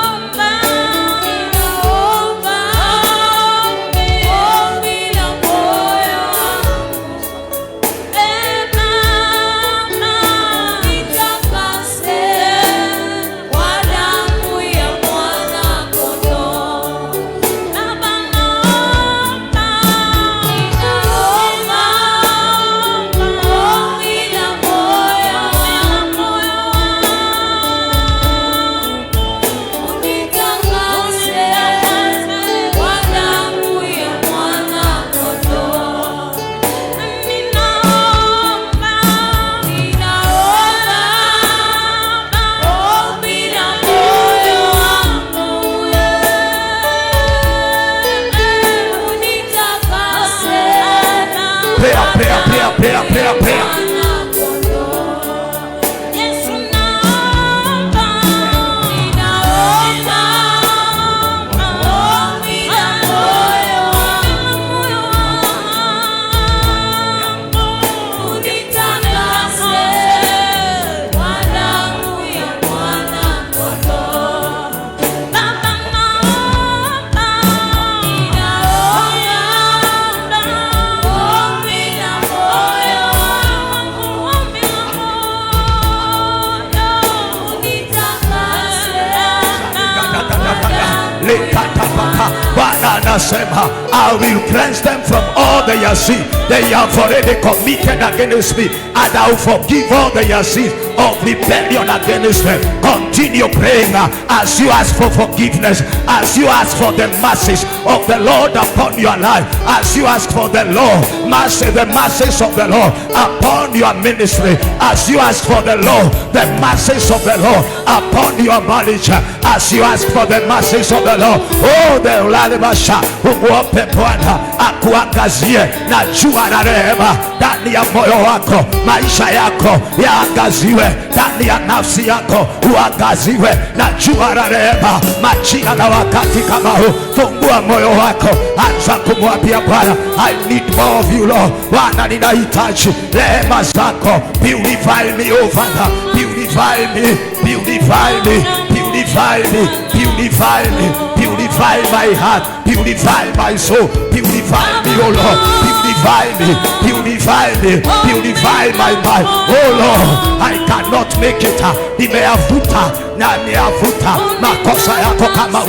Bwana anasema, I will cleanse them from all their sin they have already committed against me, and I will forgive all their sins of rebellion against them. Continue praying as you ask for forgiveness, as you ask for the mercies of the Lord upon your life, as you ask for the Lord mercy, the mercies of the Lord upon your ministry, as you ask for the Lord, the mercies of the Lord upon your marriage, as you ask for the mercies of the Lord. Oh, the ulalibasha umuombe Bwana akuangazie na jua na rehema ndani ya moyo wako, maisha yako yaangaziwe, ndani ya nafsi yako uangaziwe na jua na rehema. Majira na wakati kama huu, fungua moyo wako, anza kumwambia Bwana, I need more of you Lord. Bwana, ninahitaji rehema zako. Purify me, oh Father, purify me, purify me, purify me, purify me, purify my heart, purify my soul, purify me, oh Lord, purify me, purify me, purify my mind, oh Lord. I cannot make it. Nimeyavuta na nimeyavuta makosa yako kama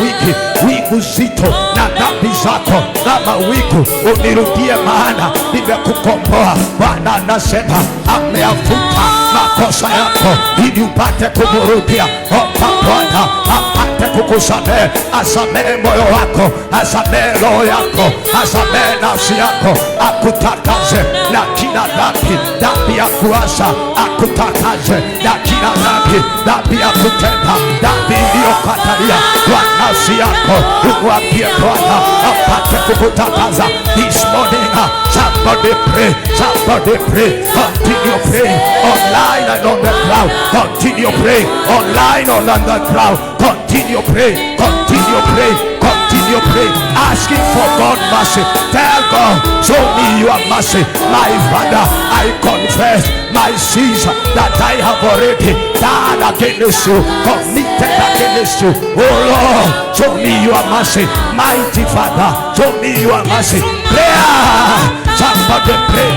wingu zito, na dhambi zako kama wingu. Unirudie, maana nimekukomboa. Bwana anasema ameyavuta makosa yako ili upate kumurudia. Omba Bwana apate kukusamehe, asamehe moyo wako, asamehe roho yako, asamehe nafsi yako, akutakaze na kila dhambi, dhambi ya kuasi, akutakaze na kila dhambi, dhambi ya kutenda, dhambi iliyokatalia kwa nafsi yako. Umwambie Bwana apate kukutakaza this morning. Somebody pray, somebody pray. Continue praying online and on the ground. Continue praying online and on the ground. Continue praying, continue praying, continue praying, asking for God mercy. Tell God, show me your mercy. My Father, I confess my sins that I have already done against you, committed against you. Oh Lord, show me your mercy. Mighty Father, show me your mercy. Prayer, somebody pray.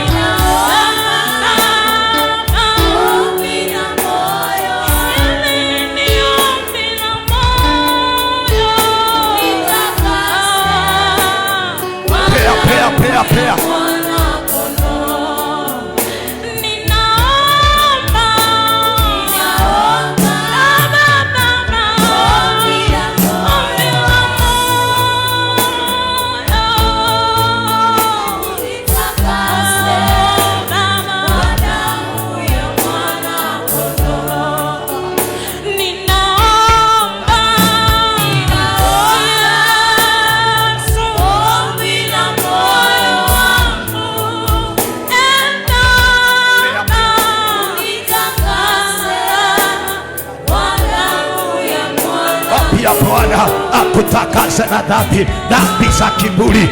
Prayer. Bwana akutakase na dhambi za kiburi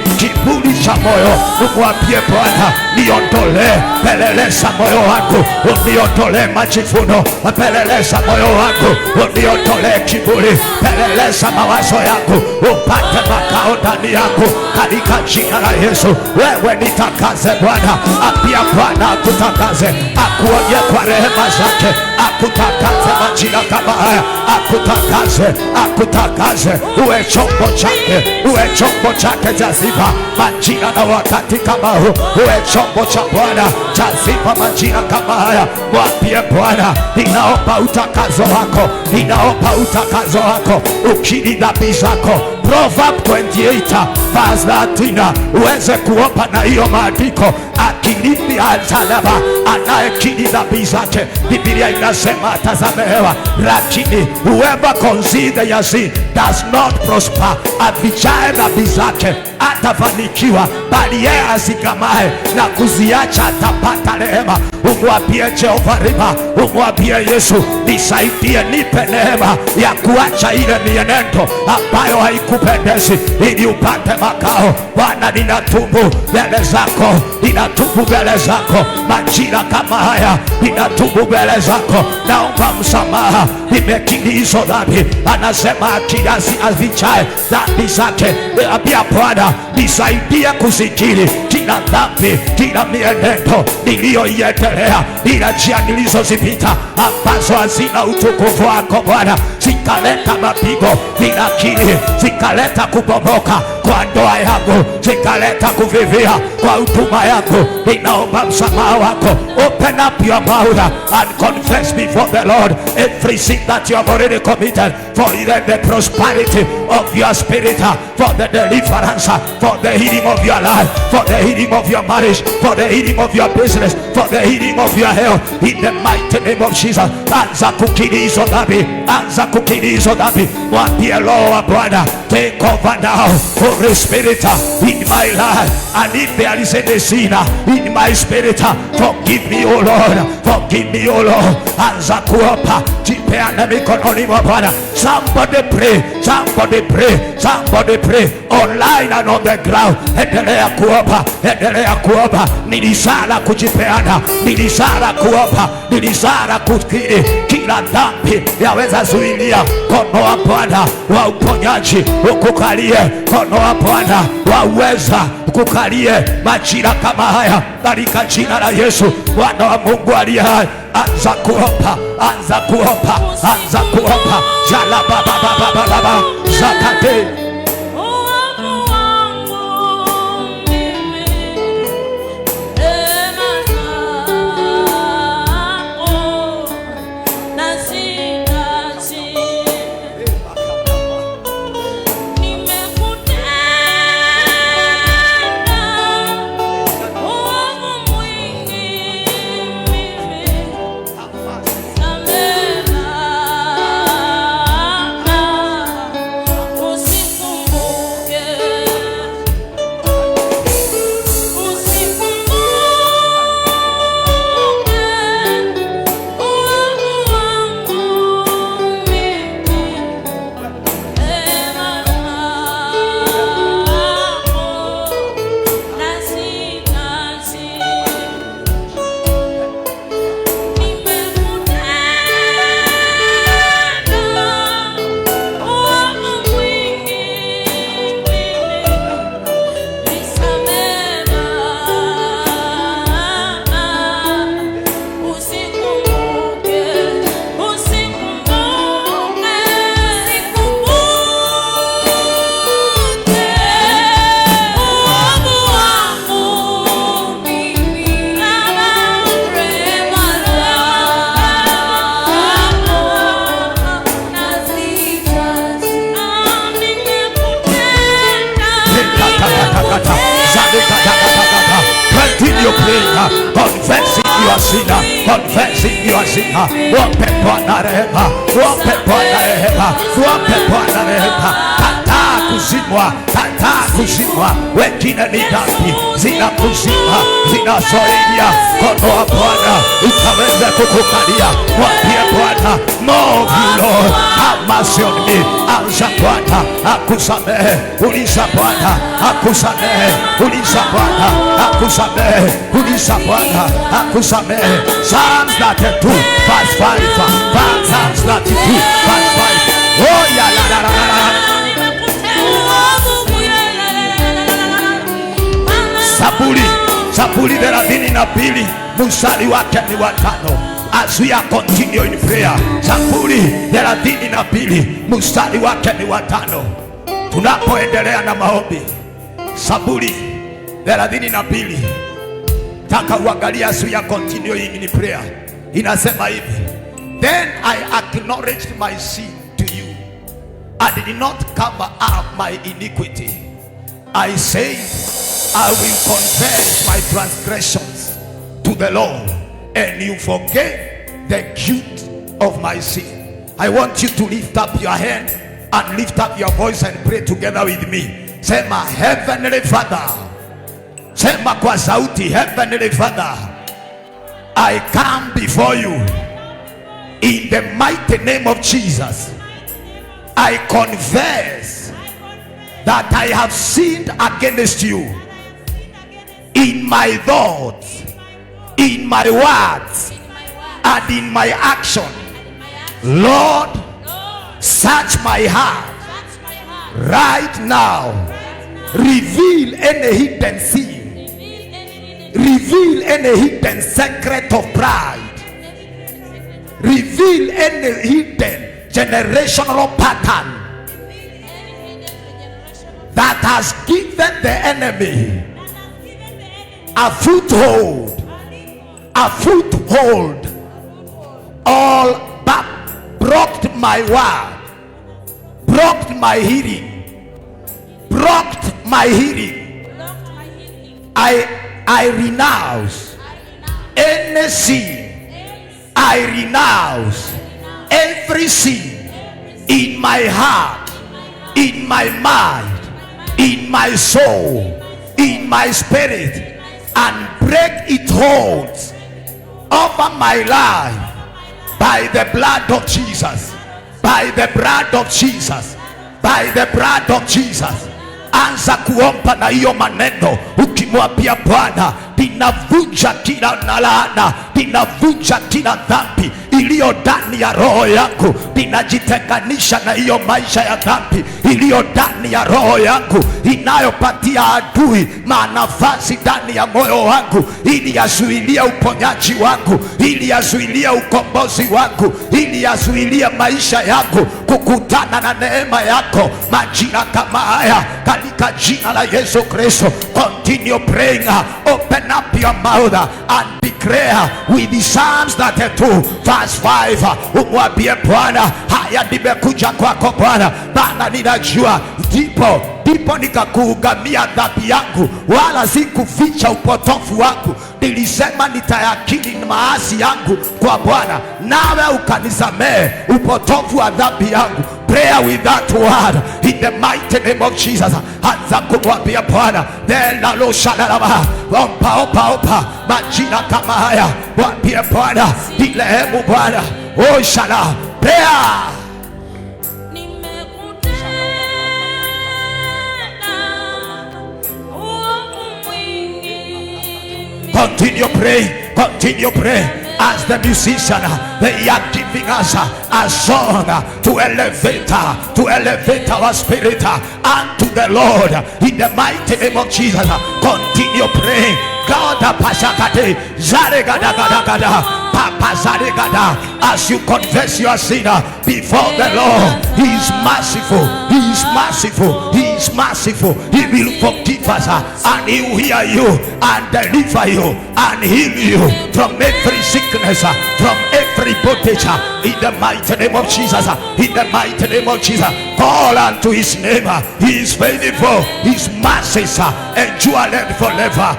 cha moyo. Umwambie Bwana, niondolee, peleleza moyo wangu, uniondolee majivuno, peleleza moyo wangu, uniondolee kiburi, peleleza mawazo yangu, upate makao ndani yangu katika jina la Yesu. Wewe nitakase Bwana, apia Bwana akutakaze, akuonye kwa rehema zake, akutakaze majira kama haya, akutakaze, uwe chombo chake, uwe chombo chake cha sifa majira na wakati kama huu, uwe chombo cha Bwana cha sifa majira kama haya. Mwambie Bwana, ninaomba utakazo wako, ninaomba utakazo wako, ukiri dhambi zako. Proverbs 28 verse 13, uweze kuomba na hiyo maandiko, akilipi atalaba, anayekiri dhambi zake, Biblia inasema atasamehewa. Lakini whoever conceals their sin does not prosper. Afichaye dhambi zake atafanikiwa, bali yeye azikamaye na kuziacha atapata rehema. Umwambie Jehova Rima, umwambie Yesu, nisaidie, nipe neema ya kuacha ile mienendo ambayo haikupendezi ili upate makao. Bwana, ninatubu mbele zako, ninatubu mbele zako majira kama haya, ninatubu mbele zako, naomba msamaha, nimekiri hizo dhambi. Anasema akiasi afichaye dhambi zake, ambia Bwana nisaidie kusikiri kila dhambi, kila mienendo niliyoiendelea, ila njia nilizozipita ambazo hazina utukufu wako Bwana, zikaleta mapigo, ninakiri, zikaleta kubomoka kwa ndoa yangu, zikaleta kuvivia kwa huduma yangu. Ninaomba msamaha wako. Open up your mouth and confess before the Lord every sin that you have already committed, for the prosperity of your spirit, for the deliverance, for the healing of your life, for the healing of your marriage, for the healing of your business, for the healing of your health, in the mighty name of Jesus. Anza kukiri hizo dhambi, anza kukiri hizo dhambi. Mwambie Roho wa Bwana, take over now, Holy Spirit, in my life, and if there is any sin in my spirit, forgive me, O Lord, forgive me, O Lord. Anza kuomba, jipeane mikononi mwa Bwana. Somebody pray, somebody pray, somebody pray, online and on the ground. Endelea kuomba, endelea kuomba. Nilisala kujipeana, nilisala kuomba, nilisala kukiri kila dhambi yaweza zuilia. Mkono wa Bwana wa uponyaji ukukalie, mkono wa Bwana wa uweza ukukalie majira kama haya, katika jina la Yesu, Bwana wa Mungu aliye hai. Anza kuomba, anza kuomba, anza kuomba. Jala baba baba baba zakate. Confessing your sin, confessing your sin. Wape Bwana rehema, wape Bwana rehema, wape Bwana rehema. Kataa kuzimwa, kataa kuzimwa. Wengine ni dhambi zinakuzima, zinazoingia. Mkono wa Bwana utaweza kukukalia. Mwambie Bwana, more of you Lord, have mercy on me. Anza Bwana akusamehe, uliza Bwana akusamehe, uliza Bwana akusamehe, uliza Bwana akusamehe. Psalms 32 verse 5. Psalms 32 verse 5. Oh ya la la la la. Zaburi 32 mstari wake ni wa 5. As we are continuing in prayer, Zaburi 32 mstari wake ni wa 5. Tunapoendelea na maombi, Zaburi 32, taka uangalia as we are continuing in prayer. Inasema hivi: Then I acknowledged my sin to you and did not cover up my iniquity. I said, I will confess my transgressions to the Lord, and you forgave the guilt of my sin. I want you to lift up your hand and lift up your voice and pray together with me. Sema, Heavenly Father. Sema kwa sauti, Heavenly Father, I come before you in the mighty name of Jesus. I confess that I have sinned against you in my thoughts, in my words, and in my action. Lord, search my heart right now. Reveal any hidden sin. Reveal any hidden secret of pride. Reveal any hidden generational pattern that has given the enemy a foothold, all but blocked my word, blocked my hearing, blocked my hearing. I renounce any sin. I renounce every sin in my heart, in my mind, in my soul, in my spirit, and break its holds over my life by the blood of Jesus, by the blood of Jesus, by the blood of Jesus. Anza kuomba na hiyo maneno ukimwambia Bwana, ninavunja kila laana, ninavunja kila dhambi iliyo ndani ya roho yangu, ninajitenganisha na hiyo maisha ya dhambi iliyo ndani ya roho yangu, inayopatia adui nafasi ndani ya moyo wangu, ili yazuilie uponyaji wangu, ili yazuilie ukombozi wangu, ili yazuilie maisha yangu kukutana na neema yako majira kama haya, katika jina la Yesu Kristo. Continue praying. Open up your mouth and declare with the Psalms 32 verse 5. Umwambie Bwana, haya nimekuja kwako Bwana, maana ninajua ndipo nikakuugamia dhambi yangu, wala sikuficha upotofu wangu. Nilisema nitayakiri maasi yangu kwa Bwana, nawe ukanisamehe upotofu wa dhambi yangu. Prayer with that word in the mighty name of Jesus. Anza kumwambia Bwana, tena lo shalalaba, opa majina kama haya, mwambie Bwana, nirehemu Bwana. Oh shala, prayer. Continue praying, continue praying. As the musician, they are giving us a song to elevate our spirit unto the Lord in the mighty name of Jesus. Continue praying. God, as you confess your sin before the Lord, He is merciful. He is merciful. He is merciful. He will forgive us and He will hear you and deliver you and heal you from every sickness, from every bondage. In the mighty name of Jesus. In the mighty name of Jesus. Call unto His name. He is faithful. His mercies endure forever.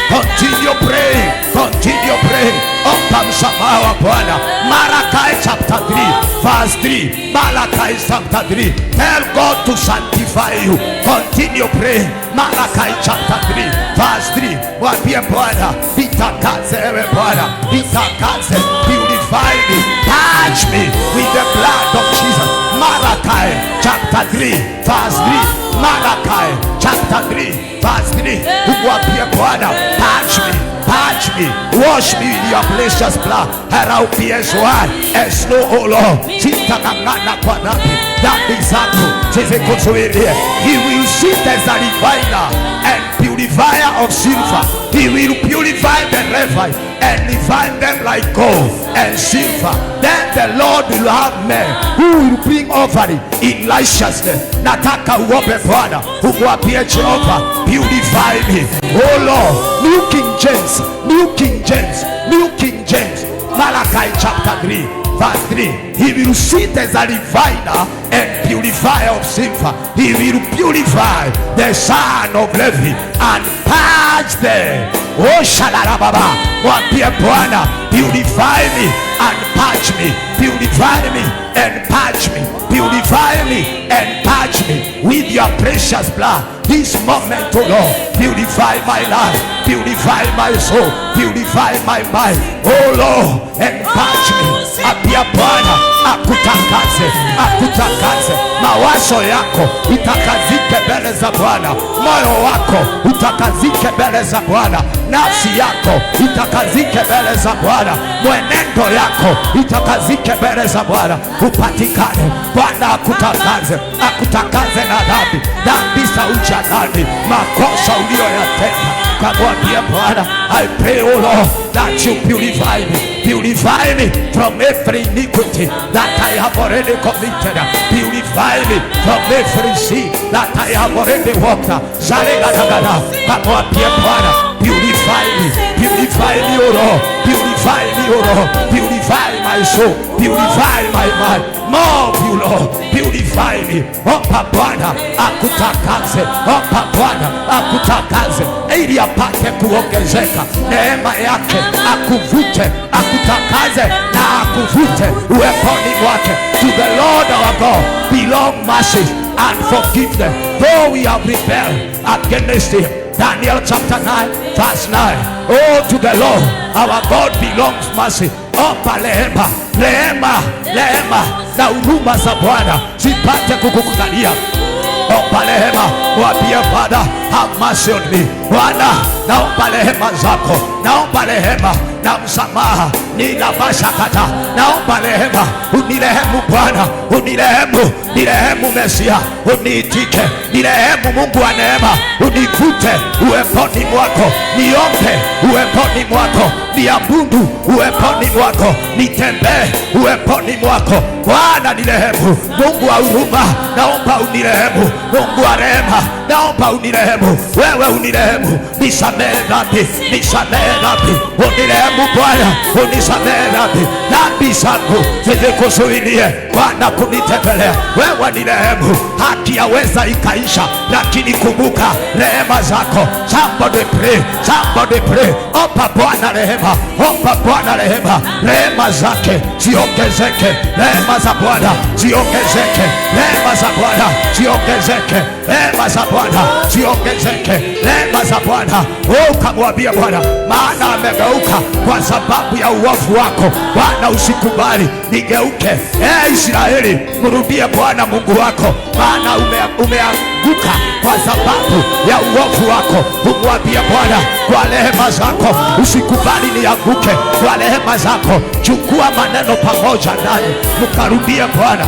Continue praying. Continue praying. Omba msamaha wa Bwana. Malachi chapter 3 verse 3. Malachi chapter 3. Tell God to sanctify you. Continue praying. Malachi chapter 3 verse 3. Mwambie Bwana, nitakase ewe Bwana. Nitakase. Purify purify me, touch me with the blood of Jesus. Malachi chapter 3 verse 3. Malachi chapter 3 verse 3. Umwambie Bwana, touch me, touch me, wash me with your precious blood, and I'll be as white as snow, O Lord. Sitang'ang'ana kwa dhambi zangu zisikuzuilie. He will sit as a refiner and purifier of silver. He will purify the refine and refine them like gold and silver. Then the Lord will have men who will bring offering in righteousness. Nataka uombe Bwana, umwambie Jehova, purify me, oh Lord. New King James, New King James, New King James, Malachi chapter 3 verse 3. He will sit as a refiner and purifier of silver. He will purify the son of Levi and purge them. Oh shalarababa, mwambie Bwana, purify me and purge me, purify me and purge me, purify me and purge me with your precious blood. This moment, oh Lord, purify my life, purify my soul, purify my mind, oh Lord, and purge me. Apia Bwana akutakase, akutakase. Mawazo yako itakazike mbele za Bwana, moyo wako utakazike mbele za Bwana, nafsi yako itakazike mbele za Bwana, mwenendo yako itakazike mbele za Bwana, upatikane. Bwana akutakaze, akutakaze na dhambi, dhambi za ujanani, makosa uliyoyatenda. Kamwambie Bwana, I pray, oh Lord, that you purify me, purify me from every iniquity that I have already committed, purify me from every sin that I have already walked. Zalegadagada, kamwambie Bwana, purify me, purify me, oh Lord, purify me, oh Lord, purify my soul, purify my mind. More of you, Lord, purify me. Omba Bwana akutakaze, omba Bwana akutakaze ili apate kuongezeka, neema yake akuvute, akutakaze na akuvute uweponi mwake. To the Lord our God belong mercy and forgiveness, though we have rebelled against him. Daniel chapter 9 verse 9. Oh, to the Lord our God belongs mercy. Omba rehema, rehema, rehema na huruma za Bwana zipate kukukalia. Omba rehema, mwambie Father, have mercy on me. Bwana, naomba rehema zako, naomba rehema na msamaha, nina mashakata, naomba rehema, unirehemu Bwana, unirehemu, nirehemu Mesia, uniitike, nirehemu Mungu wa neema, univute uweponi mwako, niombe uweponi mwako, niabudu uweponi mwako, nitembee uweponi mwako. Bwana nirehemu, Mungu wa huruma, naomba unirehemu, Mungu wa rehema, naomba unirehemu, wewe unirehemu, nisamehe dhambi, nisamehe dhambi, unirehemu Bwana, unisamehe dhambi, dhambi zangu zisikuzuilie Bwana kunitembelea, wewe nirehemu. Haki yaweza ikaisha, lakini kumbuka rehema zako. Somebody pray, somebody pray. Omba Bwana rehema, omba Bwana rehema, rehema zake ziongezeke, rehema za Bwana ziongezeke, rehema za Bwana ziongezeke, rehema za Bwana ziongezeke, rehema za Bwana. Oh, kamwambia Bwana, maana amegeuka kwa sababu ya uovu wako. Bwana usikubali nigeuke. Israeli, mrudie Bwana Mungu wako, maana umeanguka kwa sababu ya uovu wako. Umwambie Bwana, kwa rehema zako usikubali nianguke, kwa rehema zako chukua maneno pamoja nani, mkarudie Bwana,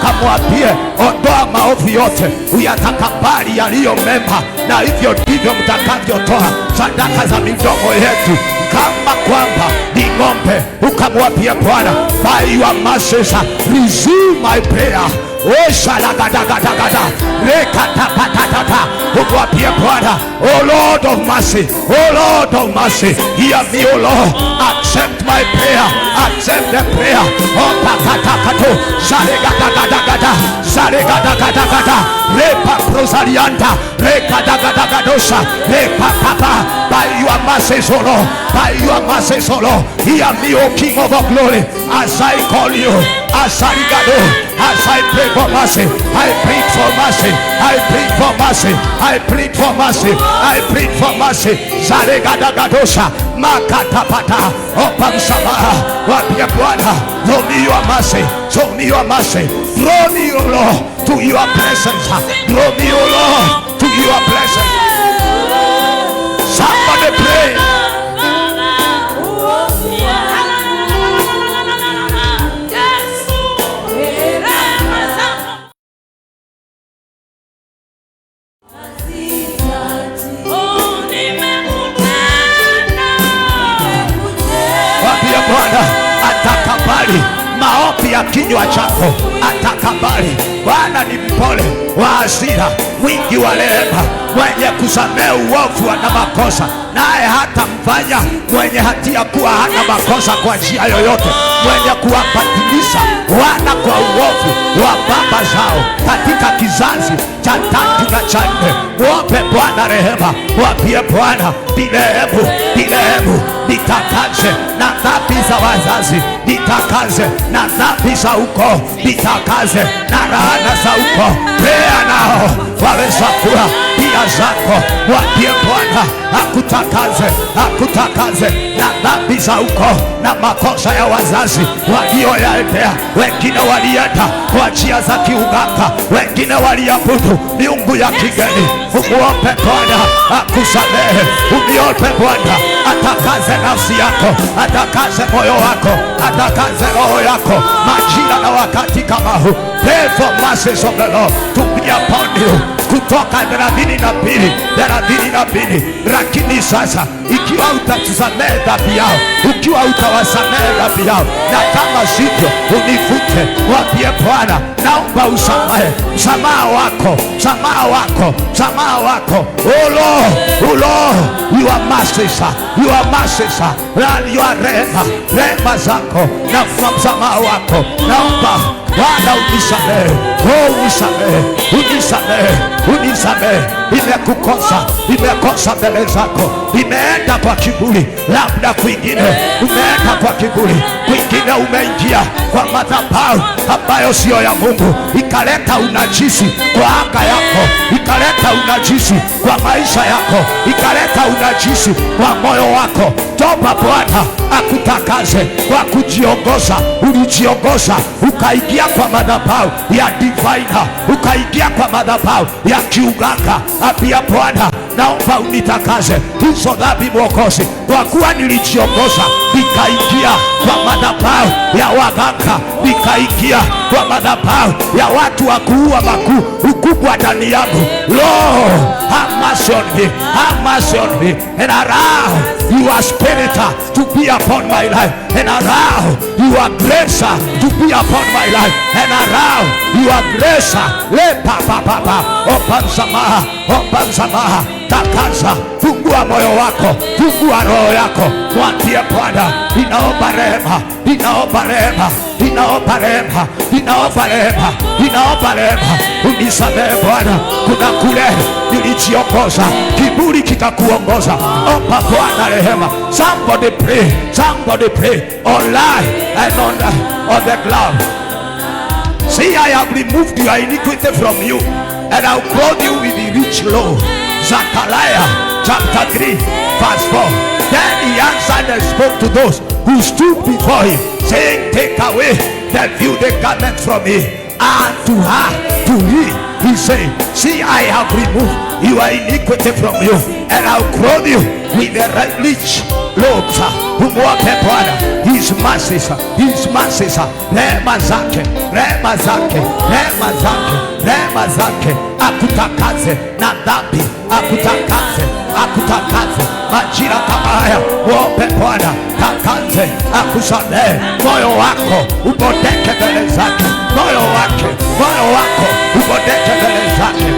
kamwambie ondoa maovu yote, uyatakabali yaliyo mema, na hivyo ndivyo mtakavyotoa sadaka za midomo yetu kama kwamba ni ng'ombe. Ukamwambia Bwana, by your mercies receive my prayer. Oh shalagadagada rekatapatata. Umwambie Bwana, oh Lord of mercy, oh Lord of mercy, hear me, oh Lord, accept my prayer, accept the prayer. Oh pakatakato shalegadagada shalegadagada repa prosalianta rekadagadagadosa repa papa. By your mercies, oh Lord, by your mercies, oh Lord, hear me, O King of all glory, as I call you, as I go, as I pray for mercy, I plead for mercy, I plead for mercy, I plead for mercy, I plead for mercy. Zaregadagadosa makatapata. Omba msamaha, waambie Bwana, show me your mercy, show me your mercy. Draw me, O Lord, to your presence. Draw me, O Lord, to your presence. Somebody pray. Bwana atakabali maombi ya kinywa chako, atakabali. Bwana ni mpole wa hasira, mwingi wa rehema, mwenye kusamehe uovu na makosa, naye hata mfanya mwenye hatia kuwa hana makosa kwa njia yoyote, mwenye kuwabatilisha wana kwa uovu wa baba zao katika kizazi cha 3 na cha 4. Muombe Bwana rehema, mwambie Bwana, nirehemu, nirehemu, nitakaze na dhambi za wazazi, nitakaze na dhambi za ukoo, nitakaze na laana za ukoo. Prea nao waweza kuwa pia zako, mwambie Bwana akutakaze, akutakaze na dhambi za ukoo na makosa ya wazazi walioyaendea. Wengine walienda kwa njia za kiuganga, wengine waliabudu miungu ya kigeni. Umuombe Bwana akusamehe, umuombe Bwana atakaze nafsi yako, atakaze moyo wako, atakaze roho yako majira na wakati kama huu. Pray for mercies of the Lord to be upon you. Kutoka 32. Lakini sasa ikiwa utatusamehe dhambi yao, ukiwa utawasamehe dhambi yao, na kama sivyo unifute, mwambie Bwana, naomba usamehe, msamaha wako, msamaha wako, msamaha wako. Oh Lord, oh Lord, you are merciful, you are merciful, and you are rehema, rehema zako na msamaha wako. Naomba Bwana unisamehe, oh unisamehe, unisamehe, unisamehe. Imekosa mbele zako, imeenda kwa kiburi, labda kwingine umeenda kwa kiburi, kwingine umeingia kwa madhabahu ambayo sio ya Mungu, ikaleta unajisi kwa anga yako, ikaleta unajisi kwa maisha yako, ikaleta unajisi kwa moyo wako. Toba Bwana akutakaze kwa kujiongoza. Ulijiongoza ukaingia kwa madhabahu ya divina, ukaingia kwa madhabahu ya kiuganga. Apia Bwana, naomba unitakaze hizo dhambi Mwokozi, kwa kuwa nilijiongoza nikaingia kwa madhabahu ya waganga, nikaingia kwa madhabahu ya watu wa kuua makuu ukubwa ndani yangu. Lord, have mercy on me, have mercy on me, and allow your spirit to be upon my life, and allow your grace to be upon my life, and allow your grace. Omba msamaha, omba msamaha, takaza, fungua moyo wako, fungua roho yako, mwambie Bwana, ninaomba rehema, ninaomba rehema, ninaomba rehema, ninaomba rehema, ninaomba rehema, unisamehe Bwana. Kuna kule nilijiongoza, kiburi kikakuongoza. Omba Bwana rehema. Somebody pray, somebody pray online and on the cloud. See, I have removed your iniquity from you, and I'll clothe you with the rich law. Zechariah chapter 3 verse 4. Then he answered and spoke to those who stood before him, saying, take away the filthy garment from me. And to her, to him, he said, see, I have removed your iniquity from you, and I'll clothe you with the rich robes. Umwombe Bwana his mercies, his mercies, rehema zake, rehema zake, rehema zake, rehema zake, akutakaze na dhambi, akutakaze, akutakaze majira kama haya. Muombe Bwana takaze, akusamehe. Moyo wako ubodeke mbele zake, moyo wake, moyo wako ubodeke mbele zake.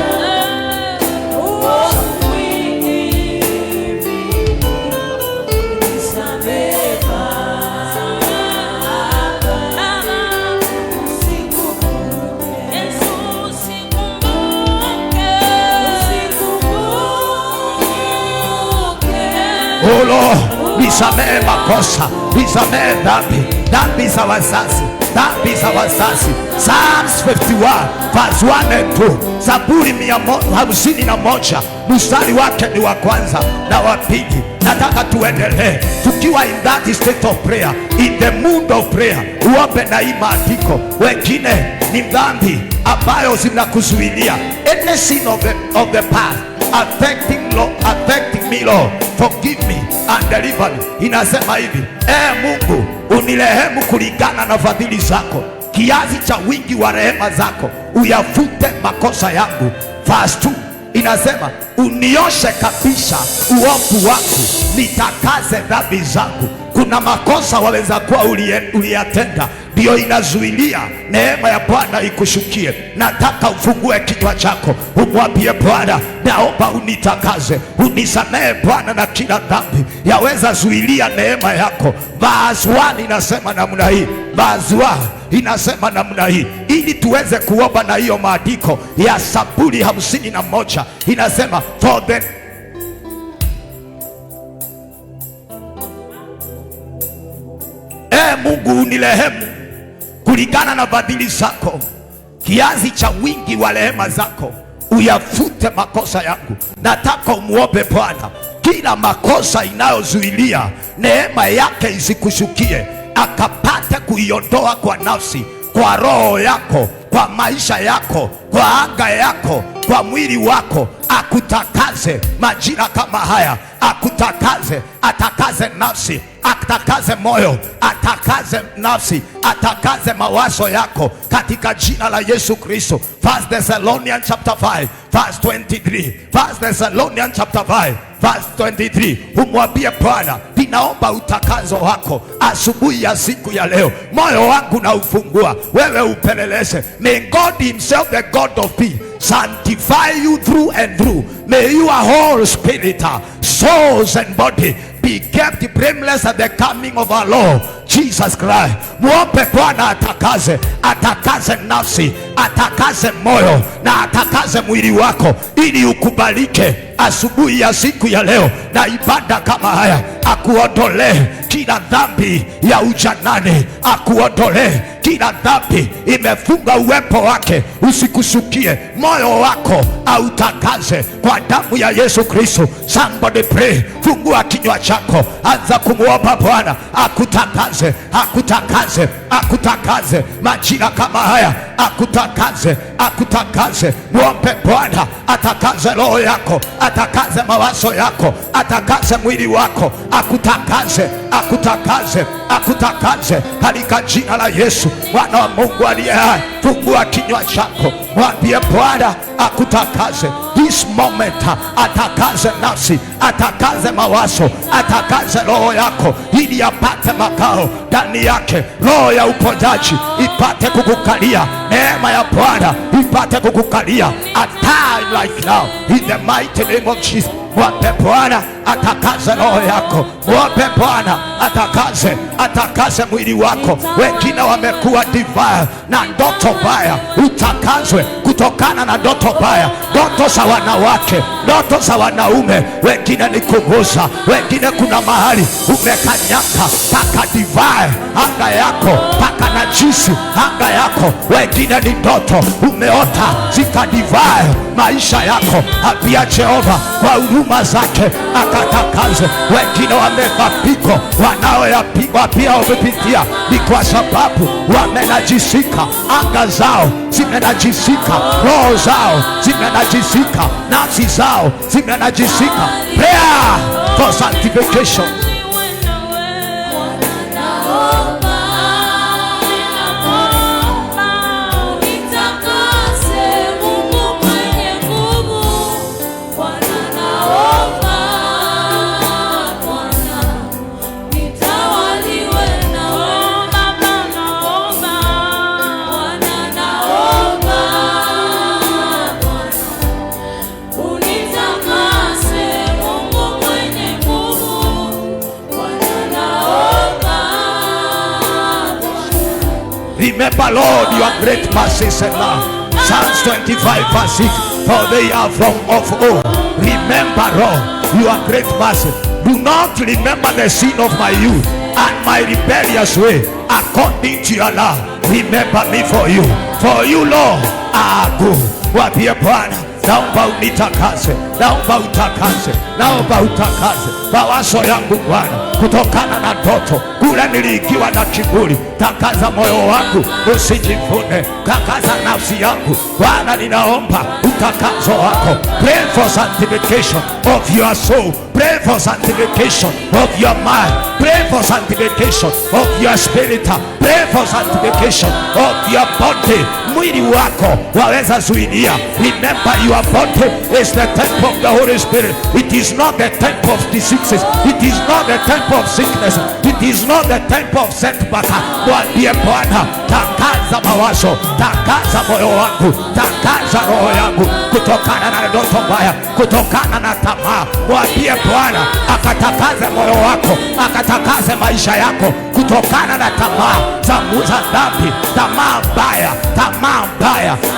Oh Lord, nisamehe makosa, nisamehe dhambi, dhambi za wazazi, dhambi za wazazi. Psalms 51 verse 1 and 2. Zaburi 151 mstari wake ni wa kwanza na wa pili. Nataka tuendelee tukiwa in that state of prayer, in the mood of prayer. Uombe na hii maandiko. Wengine ni dhambi ambayo zinakuzuilia, any sin of the past affecting me, Lord, forgive me and deliver me. Inasema hivi, Mungu unirehemu kulingana na fadhili zako, kiasi cha wingi wa rehema zako uyafute makosa yangu. Verse 2 inasema unioshe kabisa uovu wangu, nitakaze dhambi zangu. Kuna makosa waweza kuwa uliyatenda, ndio inazuilia neema ya Bwana ikushukie. Nataka ufungue kinywa chako umwambie Bwana, naomba unitakaze, unisamehe Bwana na kila dhambi yaweza zuilia neema yako. Verse 1 inasema namna hii, verse 1 inasema namna hii, ili tuweze kuomba na hiyo maandiko ya Zaburi 51 inasema for the Mungu unirehemu kulingana na fadhili zako, kiasi cha wingi wa rehema zako uyafute makosa yangu. Nataka umuombe Bwana kila makosa inayozuilia neema yake isikushukie, akapate kuiondoa kwa nafsi, kwa roho yako, kwa maisha yako, kwa anga yako, kwa mwili wako. Akutakaze majira kama haya, akutakaze, atakaze nafsi, atakaze moyo, atakaze nafsi, atakaze mawazo yako katika jina la Yesu Kristo. 1 Thessalonians chapter 5 verse 23. 1 Thessalonians chapter 5 verse 23. Umwambie Bwana, ninaomba utakazo wako asubuhi ya siku ya leo. Moyo wangu na ufungua, wewe upeleleze. May God himself, the God of peace, sanctify you through and through. May your whole spirit, souls and body be kept blameless at the coming of our Lord Jesus Christ. Muombe Bwana atakaze, atakaze nafsi, atakaze moyo na atakaze mwili wako, ili ukubalike asubuhi ya siku ya leo na ibada kama haya. Akuondolee kila dhambi ya ujanani, akuondolee kila dhambi imefunga uwepo wake usikushukie. Moyo wako autakaze kwa damu ya Yesu Kristo. Somebody pray, fungua kinywa chako, anza kumuomba Bwana akutakaze, akutakaze, akutakaze majira kama haya, akutakaze, akutakaze. Muombe Bwana atakaze roho yako, atakaze mawazo yako, atakaze mwili wako, akutakaze, akutakaze, akutakaze katika jina la Yesu Mwana wa Mungu aliye hai. Fungua kinywa chako, mwambie Bwana akutakaze this moment, atakaze nafsi, atakaze mawazo, atakaze roho yako, ili apate makao ndani yake. Roho ya uponyaji ipate kukukalia, neema ya Bwana ipate kukukalia a time like now, in the mighty name of Jesus. Mwombe Bwana atakaze roho yako, mwombe Bwana atakaze, atakaze mwili wako. Wengine wamekuwa divine na ndoto mbaya, utakazwe kutokana na ndoto mbaya, ndoto za wanawake, ndoto za wanaume. Wengine ni kugusa, wengine kuna mahali umekanyaka paka divine anga yako, paka najisi anga yako. Wengine ni ndoto umeota zika divine maisha yako. Apia Jehova kwa huruma zake akatakaze. Wengine wamepapiko wanaoyapigwa pia wamepitia, ni kwa sababu wamenajisika, anga zao zimenajisika, roho zao zimenajisika, nafsi zao zimenajisika. Prayer for sanctification. Remember, Lord, your great mercies and love. Psalms 25 verse 6. For they are from of old. Remember, Lord, your great mercy. Do not remember the sin of my youth and my rebellious way. According to your love, remember me for you. For you, Lord, are good. Wapie Bwana naomba unitakase, naomba utakase, naomba utakase mawazo yangu Bwana, kutokana na ndoto kule niliingiwa na kiburi. Takaza moyo wangu usijivune, takaza nafsi yangu Bwana, ninaomba utakazo wako. Pray for sanctification of your soul, pray for sanctification of your mind, pray for sanctification of your spirit, pray for sanctification of your body. Mwili wako waweza zuilia. Remember, your body is the temple of the Holy Spirit. It is not the temple of diseases, it is not the temple of sickness, it is not the temple of setback. Mwambie Bwana, takaza mawazo, takaza moyo wangu, takaza roho yangu kutokana na ndoto mbaya, kutokana na tamaa. Mwambie Bwana akatakaze moyo wako, akatakaze maisha yako kutokana na tamaa za dhambi, tamaa mbaya,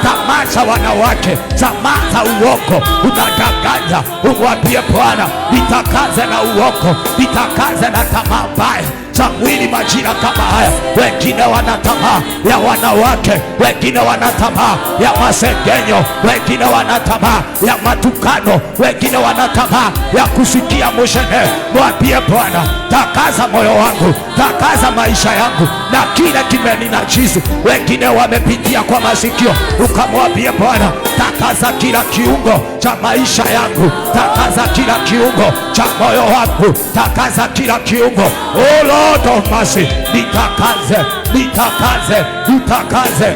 tamaa za wanawake, tamaa za uongo. Unadanganya, umwambie Bwana nitakaze na uongo, nitakaze na tamaa mbaya za mwili. Majira kama haya, wengine wana tamaa ya wanawake, wengine wana tamaa ya masengenyo, wengine wana tamaa ya matukano, wengine wana tamaa ya kusikia mushene. Mwambie Bwana, takaza moyo wangu, takaza maisha yangu na kile kimeninajisi. Wengine wamepitia kwa masikio, ukamwambie Bwana, takaza kila kiungo cha maisha yangu, takaza kila kiungo cha moyo wangu, takaza kila kiungo. Oh Lord of mercy, nitakaze, nitakaze, nitakaze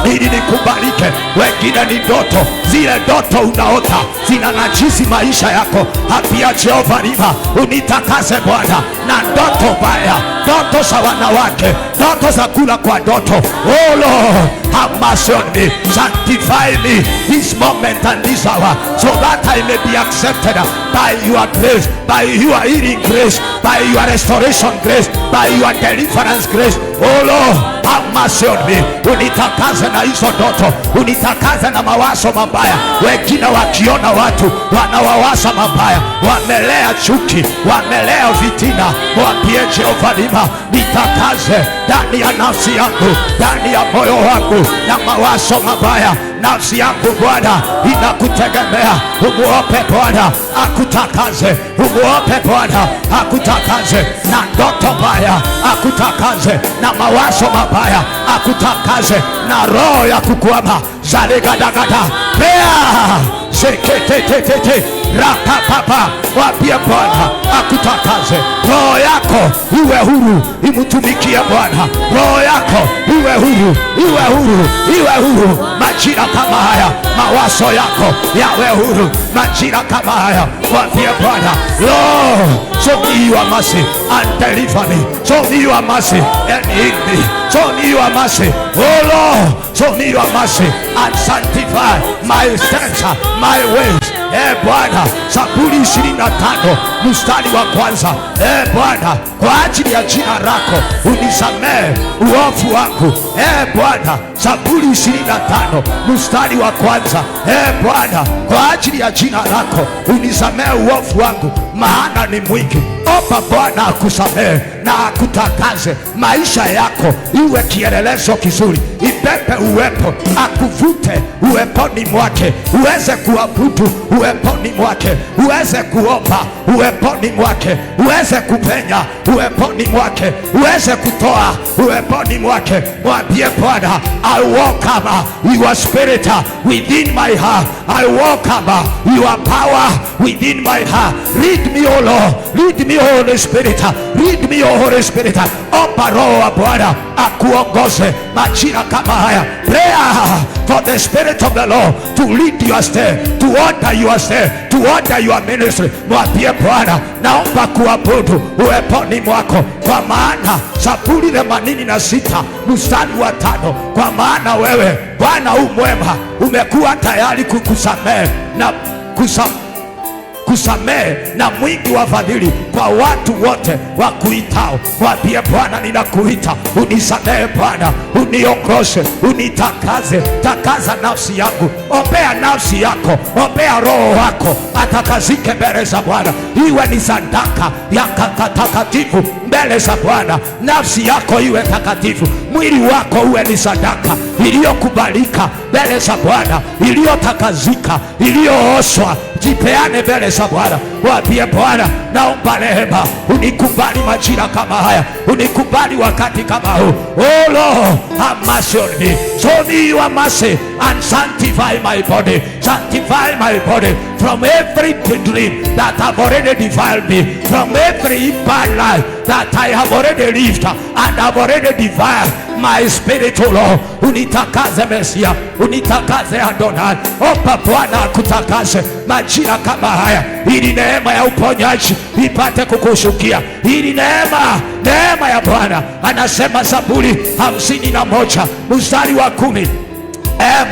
ili nikubalike. Wengine ni ndoto, zile ndoto unaota zina najisi maisha yako. Hapia Jehova Riva, unitakase Bwana na ndoto mbaya, ndoto za wanawake, ndoto za kula kwa ndoto. Oh Lord, have mercy on me, sanctify me this moment and this hour, so that I may be accepted by your grace, by your healing grace, by your restoration grace, by your deliverance grace. Oh Lord, have mercy on me, unitakase na hizo ndoto, unitakase na mawazo mabaya. Wengine wakiona watu wanawawasa mabaya, wamelea chuki, wamelea vitina. Mwambie Jehova Riva, nitakaze ndani ya nafsi yangu, ndani ya moyo wangu na mawazo mabaya. Nafsi yangu Bwana inakutegemea, umuope Bwana akutakaze, umuope Bwana akutakaze na ndoto mbaya, akutakaze na mawazo mabaya, akutakaze na roho ya kukwama. Zalegadagada pea seketetetete rapapapa. Wapia Bwana akutakaze, roho yako iwe huru, imutumikie Bwana. Roho yako iwe huru, iwe huru, iwe huru. Majira kama haya mawazo yako yawe huru, majira kama haya. Wapia Bwana, Lord, show me your mercy and deliver me. Show me your mercy and heal me. Show me your mercy, oh Lord, show me your mercy and sanctify my steps, my ways. Bwana, Zaburi 25 mstari wa kwanza. Bwana, kwa ajili ya jina lako unisamehe uovu wangu. Bwana, Zaburi 25 mstari wa kwanza. Bwana, kwa ajili ya jina lako unisamehe uovu wangu, maana ni mwingi. Omba Bwana akusamehe na akutakaze. Maisha yako iwe kielelezo kizuri, ibebe uwepo, akuvute uweponi mwake, uweze kuabudu uweponi mwake, uweze kuomba uweponi mwake, uweze kupenya uweponi mwake, uweze kutoa uweponi mwake. Mwambie Bwana, I welcome your spirit within my heart, I welcome your power within my heart. Lead me, O Lord, lead me, Holy Spirit, lead me, O Holy Spirit. Omba Roho wa Bwana akuongoze majira kama haya. Prayer for the Spirit of the Lord to lead your step, to order your step, to order your ministry. Mwambie Bwana, naomba kuabudu uweponi mwako, kwa maana Zaburi 86 mstari wa 5, kwa maana wewe Bwana u mwema, umekuwa tayari kukusamehe na kusamehe na mwingi wa fadhili kwa watu wote wakuitao. Mwambie Bwana, ninakuita, unisamehe Bwana, uniongoze, unitakase. Takaza nafsi yangu, ombea nafsi yako, ombea roho wako atakazike mbele za Bwana, iwe ni sadaka ya takatifu mbele za Bwana. Nafsi yako iwe takatifu, mwili wako uwe ni sadaka iliyokubalika mbele za Bwana, iliyotakazika, iliyooshwa. Jipeane mbele za Bwana, mwambie Bwana, naomba rehema, unikubali majira kama haya, unikubali wakati kama huu. Oh Lord, have mercy on me. Show me your mercy and sanctify my body. Sanctify my body from every dream that have already defiled me, from every bad life that I have already lived and have already defiled my spirit. Oh Lord, unitakaze Mesia, unitakaze Adonai. Omba Bwana akutakase majira kama haya, ili neema ya uponyaji ipate kukushukia, ili neema ya Bwana. Anasema Zaburi 51 mstari wa 10,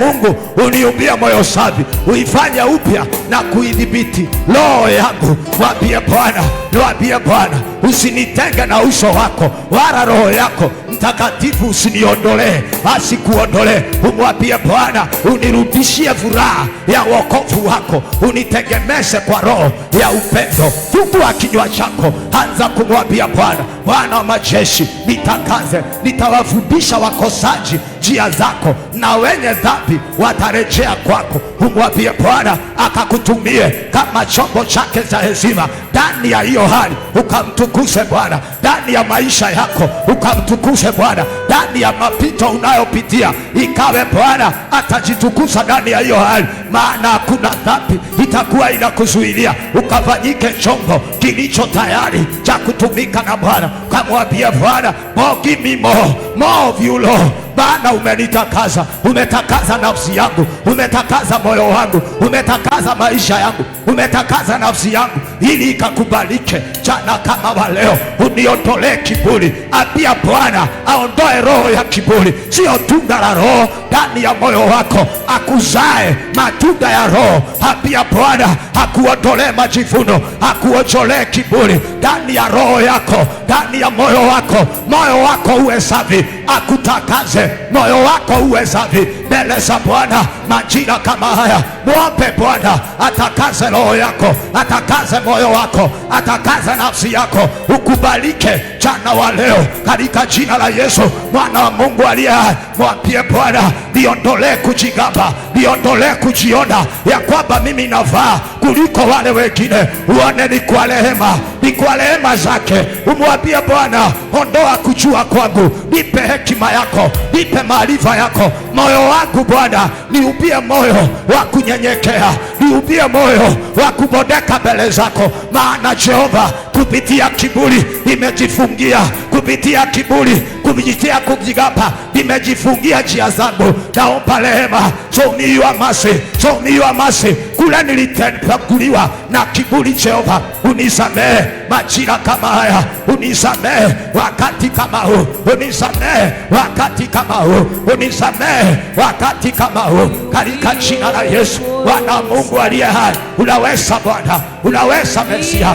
Mungu uniumbie moyo safi, uifanye upya na kuidhibiti roho yangu. Mwambie Bwana, mwambie Bwana, usinitenge na uso wako, wala roho yako Mtakatifu usiniondolee, asikuondolee. Umwambie Bwana, unirudishie furaha ya wokovu wako, unitegemeze kwa roho ya upendo. Fungua kinywa chako, anza kumwambia Bwana, Bwana wa majeshi, nitakaze, nitawafundisha wakosaji njia zako, na wenye dhambi watarejea kwako. Umwambie Bwana akakutumie kama chombo chake cha heshima ndani ya hiyo hali, ukamtukuze Bwana ndani ya maisha yako, ukamtukuze Bwana ndani ya mapito unayopitia, ikawe Bwana atajitukuza ndani ya hiyo hali, maana hakuna dhambi itakuwa inakuzuilia ukafanyike chombo kilicho tayari cha kutumika na Bwana. Kamwambie Bwana, give me more of you Lord. Bwana umenitakasa, umetakaza nafsi yangu, umetakaza moyo wangu, umetakaza maisha yangu, umetakaza nafsi yangu ili ikakubalike jana kama wa leo. Uniondolee kiburi. Ambia Bwana aondoe roho ya kiburi, sio tunda la roho ndani ya moyo wako, akuzae matunda ya roho. Ambia Bwana akuondolee majivuno, akuondolee kiburi ndani ya roho yako, ndani ya moyo wako. Moyo wako uwe safi, akutakaze moyo wako uwe safi mbele za Bwana majira kama haya. Mwombe Bwana atakaze roho yako, atakaze moyo wako, atakaze nafsi yako, ukubalike jana wa leo katika jina la Yesu mwana wa Mungu aliye hai. Mwambie Bwana, niondolee kujigamba, niondolee kujiona ya kwamba mimi nafaa kuliko wale wengine. Uone ni kwa rehema, ni kwa rehema zake. Umwambie Bwana, ondoa kujua kwangu, nipe hekima yako, nipe maarifa yako. Moyo wangu Bwana, niupie moyo wa kunyenyekea, niupie moyo wa kubodeka mbele zako, maana Jehova, kupitia kiburi nimejifungia, kupitia kiburi, kupitia kujigamba nimejifungia njia zangu. Naomba rehema, show me your mercy, show me your mercy. Kule nilitenguliwa na kiburi, Jehova unisamehe majira kama haya, unisamehe wakati kama huu, unisamehe wakati kama huu, unisamehe wakati kama huu, katika jina la Yesu Bwana Mungu aliye hai. Unaweza Bwana, unaweza Mesia,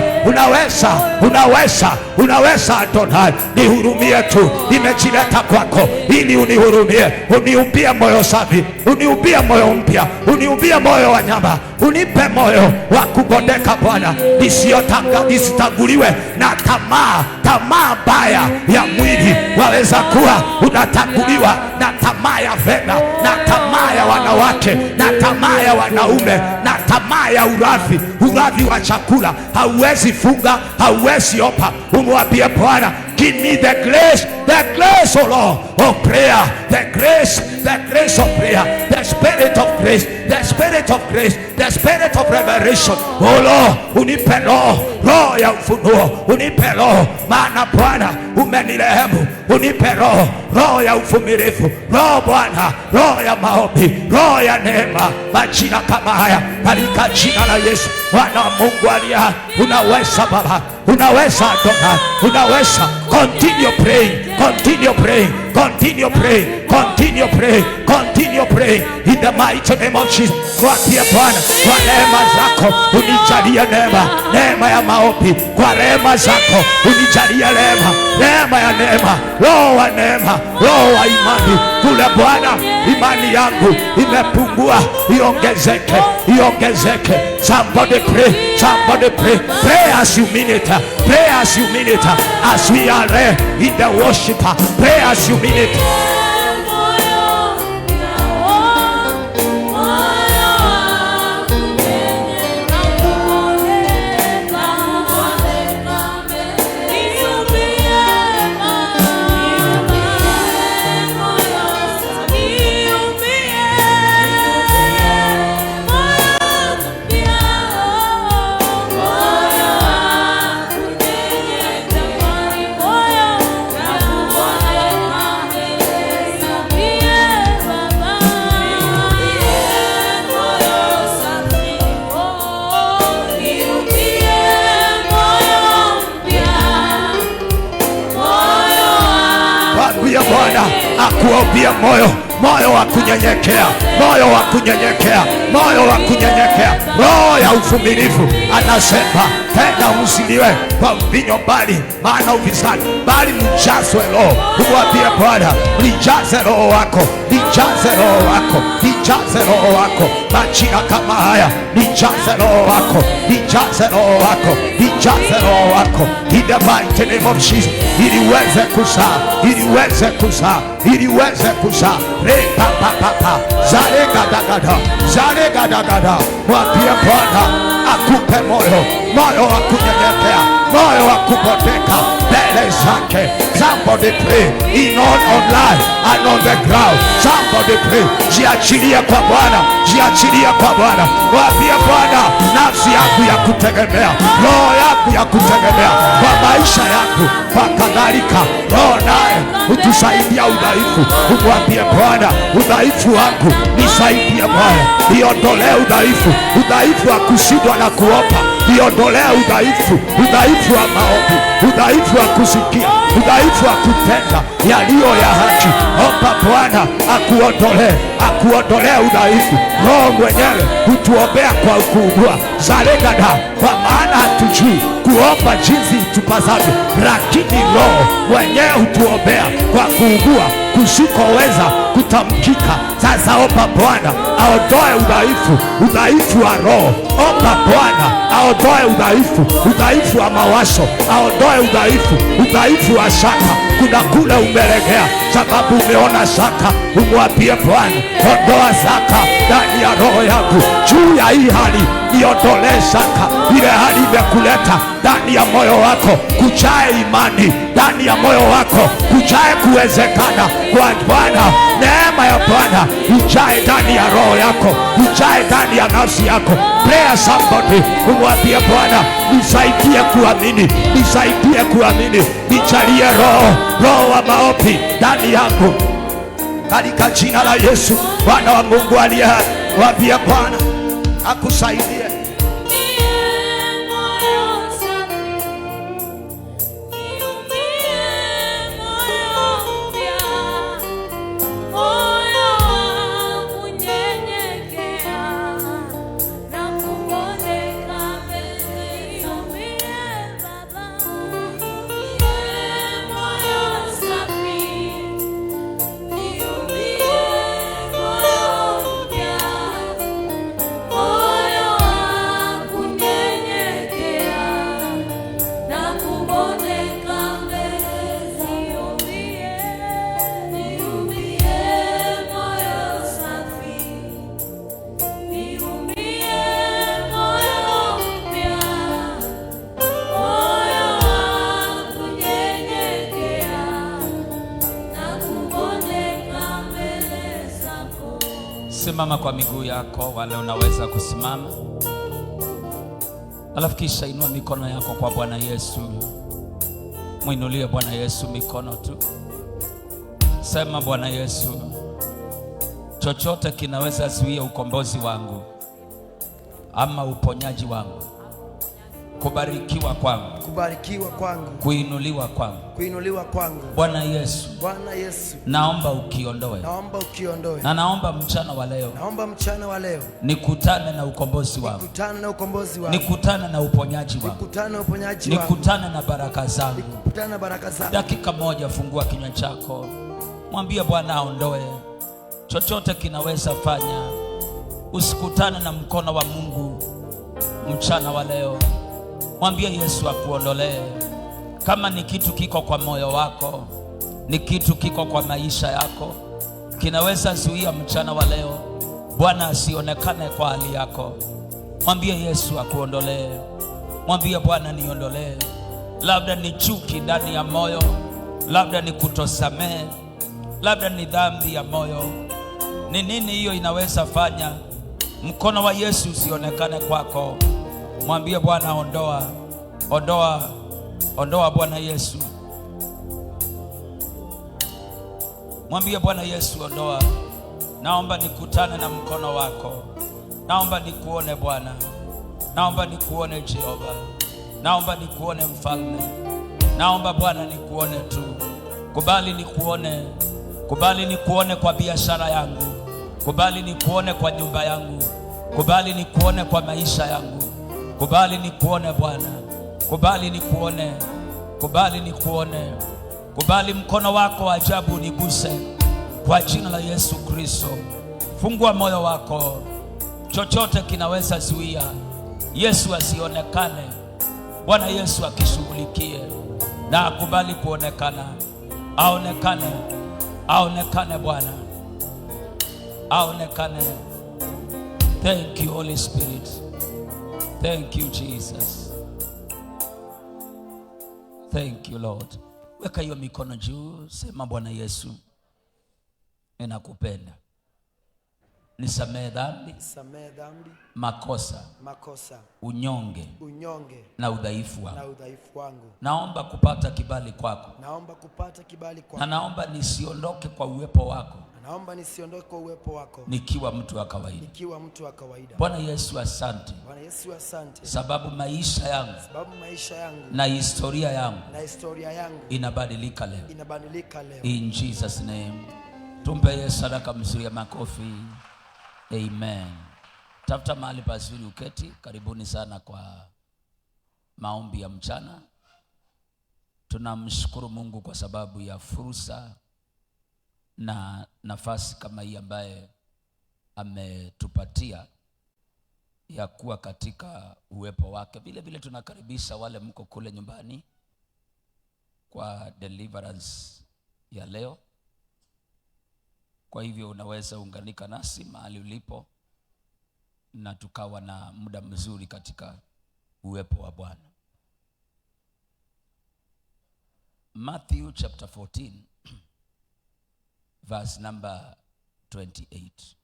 unaweza Adonai. Nihurumie tu, nimejileta kwako ili unihurumie, uniumbie moyo safi, uniumbie moyo mpya, uniumbie moyo wa nyama, unipe moyo wa kubodeka Bwana, nisitanguliwe na tamaa mbaya ya mwili. Waweza kuwa unatanguliwa na tamaa ya fedha, na tamaa ya wanawake, na tamaa ya wanaume, na tamaa ya urafi wa chakula. Hauwezi funga, hauwezi opa. Umwambie Bwana, give me the grace, oh Lord, of prayer, the grace of prayer, the spirit of grace, the spirit of grace, the spirit of revelation. Oh Lord, unipe roho ya ufunuo, unipe roho, maana Bwana umenirehemu. Unipe roho ya uvumilivu, roho Bwana, roho ya maombi, roho ya neema majira kama haya, katika jina la Yesu Bwana wa Mungu aliye hai. Unaweza Baba, unaweza Adonai, unaweza. Continue praying, continue praying, continue praying. continue pray, continue pray in the mighty name of Jesus. Mwambie Bwana, kwa neema zako unijalie neema, neema ya maombi. Kwa rehema zako unijalie neema, neema ya neema, roho wa neema, roho wa imani. Kule Bwana, imani yangu imepungua, iongezeke, iongezeke. Somebody pray, somebody pray. Pray as you mean it, pray as you mean it. As we are in the worship, pray as you mean it. Bwana akuombia moyo, moyo wa kunyenyekea, moyo wa kunyenyekea, moyo wa kunyenyekea, roho ya uvumilivu. Anasema tena msiliwe kwa mvinyo bali maana ufisadi, bali mjazwe roho. Umwambie Bwana, nijaze roho wako, nijaze roho wako, nijaze roho wako. Majira kama haya, nijaze roho wako, nijaze roho wako, nijaze roho wako. In the mighty name of Jesus, ili uweze kuzaa, ili uweze kuzaa, ili uweze kuzaa. Reka papa, zarega dagada, zarega dagada. Mwambie Bwana akupe moyo, moyo wa kunyenyekea, moyo wa kupoteka mbele zake. Somebody pray in online and on the ground. Somebody pray. Jiachilie kwa Bwana, jiachilie kwa Bwana. Mwambie Bwana, nafsi yangu ya kutegemea, roho yangu ya kutegemea kwa maisha yangu, kwa kadhalika roho naye utusaidia udhaifu. Umwambie Bwana, udhaifu wangu nisaidie Bwana, niondolee udhaifu, udhaifu wa kushindwa na kuomba, niondolee udhaifu, udhaifu wa maombi, udhaifu wa kusikia, udhaifu wa kutenda yaliyo ya haki. Omba Bwana akuondolee, akuondolee udhaifu. Roho mwenyewe hutuombea kwa kuugua zalegada, kwa maana hatujui kuomba jinsi tupasavyo, lakini Roho mwenyewe hutuombea kwa kuugua kusikoweza kutamkika. Sasa omba Bwana aondoe udhaifu, udhaifu wa roho. Omba Bwana aondoe udhaifu, udhaifu wa mawazo, aondoe udhaifu, udhaifu wa shaka. Kuna kule umelegea sababu umeona shaka. Umwambie Bwana, ondoa shaka ndani ya roho yangu juu ya hii hali, niondolee shaka. Ile hali imekuleta ndani ya moyo wako kujae imani, ndani ya moyo wako kujae kuwezekana kwa Bwana. Neema ya Bwana ijae ndani ya roho yako, ijae ndani ya nafsi yako. Pray somebody, umwambie Bwana, nisaidie kuamini, nisaidie kuamini, nijalie roho, roho wa maombi ndani yangu, katika jina la Yesu. Bwana wa Mungu aliye hai, mwambie Bwana akusaidie. Simama kwa miguu yako wale unaweza kusimama. Alafu kisha inua mikono yako kwa Bwana Yesu. Muinulie Bwana Yesu mikono tu. Sema, Bwana Yesu, chochote kinaweza zuia ukombozi wangu ama uponyaji wangu, kubarikiwa kwangu, kubarikiwa kwangu, kuinuliwa kwangu. kuinuliwa kwangu. Bwana Yesu, Bwana Yesu, naomba ukiondoe, naomba ukiondoe, na naomba mchana wa leo, naomba mchana wa leo nikutane na ukombozi wangu, nikutane na ukombozi wangu, nikutane na uponyaji wangu, nikutane na uponyaji wangu, nikutane na baraka zangu, nikutane na baraka zangu. Dakika moja, fungua kinywa chako, mwambie Bwana aondoe chochote kinaweza fanya usikutane na mkono wa Mungu mchana wa leo. Mwambie Yesu akuondolee. Kama ni kitu kiko kwa moyo wako, ni kitu kiko kwa maisha yako, kinaweza zuia mchana wa leo Bwana asionekane kwa hali yako, mwambie Yesu akuondolee. Mwambie Bwana niondolee. Labda ni chuki ndani ya moyo, labda ni kutosamehe, labda ni dhambi ya moyo. Ni nini hiyo inaweza fanya mkono wa Yesu usionekane kwako? Mwambie Bwana ondoa, ondoa, ondoa Bwana Yesu. Mwambie Bwana Yesu ondoa. Naomba nikutane na mkono wako. Naomba nikuone Bwana. Naomba nikuone Jehova. Naomba nikuone Mfalme. Naomba Bwana nikuone tu. Kubali nikuone. Kubali nikuone kwa biashara yangu. Kubali nikuone kwa nyumba yangu. Kubali nikuone kwa maisha yangu. Kubali nikuone Bwana. Kubali nikuone. Kubali nikuone. Kubali mkono wako wa ajabu uniguse kwa jina la Yesu Kristo. Fungua moyo wako. Chochote kinaweza zuia Yesu asionekane. Bwana Yesu akishughulikie na akubali kuonekana. Aonekane. Aonekane Bwana. Aonekane. Thank you Holy Spirit. Thank you Jesus. Thank you Lord. Weka hiyo mikono juu, sema Bwana Yesu, ninakupenda. Nisamehe dhambi, Nisamehe dhambi, makosa, unyonge, na udhaifu wangu. Naomba kupata kibali kwako. Na naomba nisiondoke kwa uwepo wako. Nikiwa mtu wa kawaida. Bwana Yesu asante. Sababu maisha yangu na historia yangu inabadilika leo. In Jesus name. Tumpe Yesu sadaka mzuri ya makofi. Amen. Tafuta mahali pazuri uketi. Karibuni sana kwa maombi ya mchana. Tunamshukuru Mungu kwa sababu ya fursa na nafasi kama hii ambaye ametupatia ya kuwa katika uwepo wake. Vile vile tunakaribisha wale mko kule nyumbani kwa deliverance ya leo. Kwa hivyo unaweza unganika nasi mahali ulipo na tukawa na muda mzuri katika uwepo wa Bwana. Matthew chapter 14 verse number 28.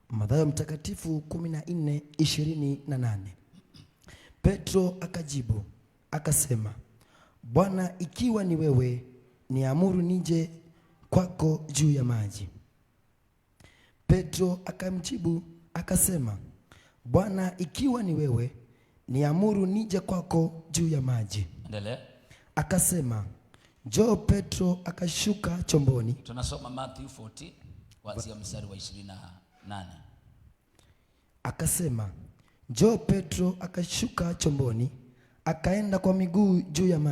Mathayo mtakatifu 14:28. Petro akajibu akasema, Bwana, ikiwa ni wewe, niamuru nije kwako juu ya maji. Petro akamjibu akasema, Bwana, ikiwa ni wewe, niamuru nije kwako juu ya maji. Endelea. Akasema, njoo. Petro akashuka chomboni. Tunasoma Matthew 14 kuanzia mstari wa 28. Akasema, njoo. Petro akashuka chomboni, akaenda kwa miguu juu ya maji.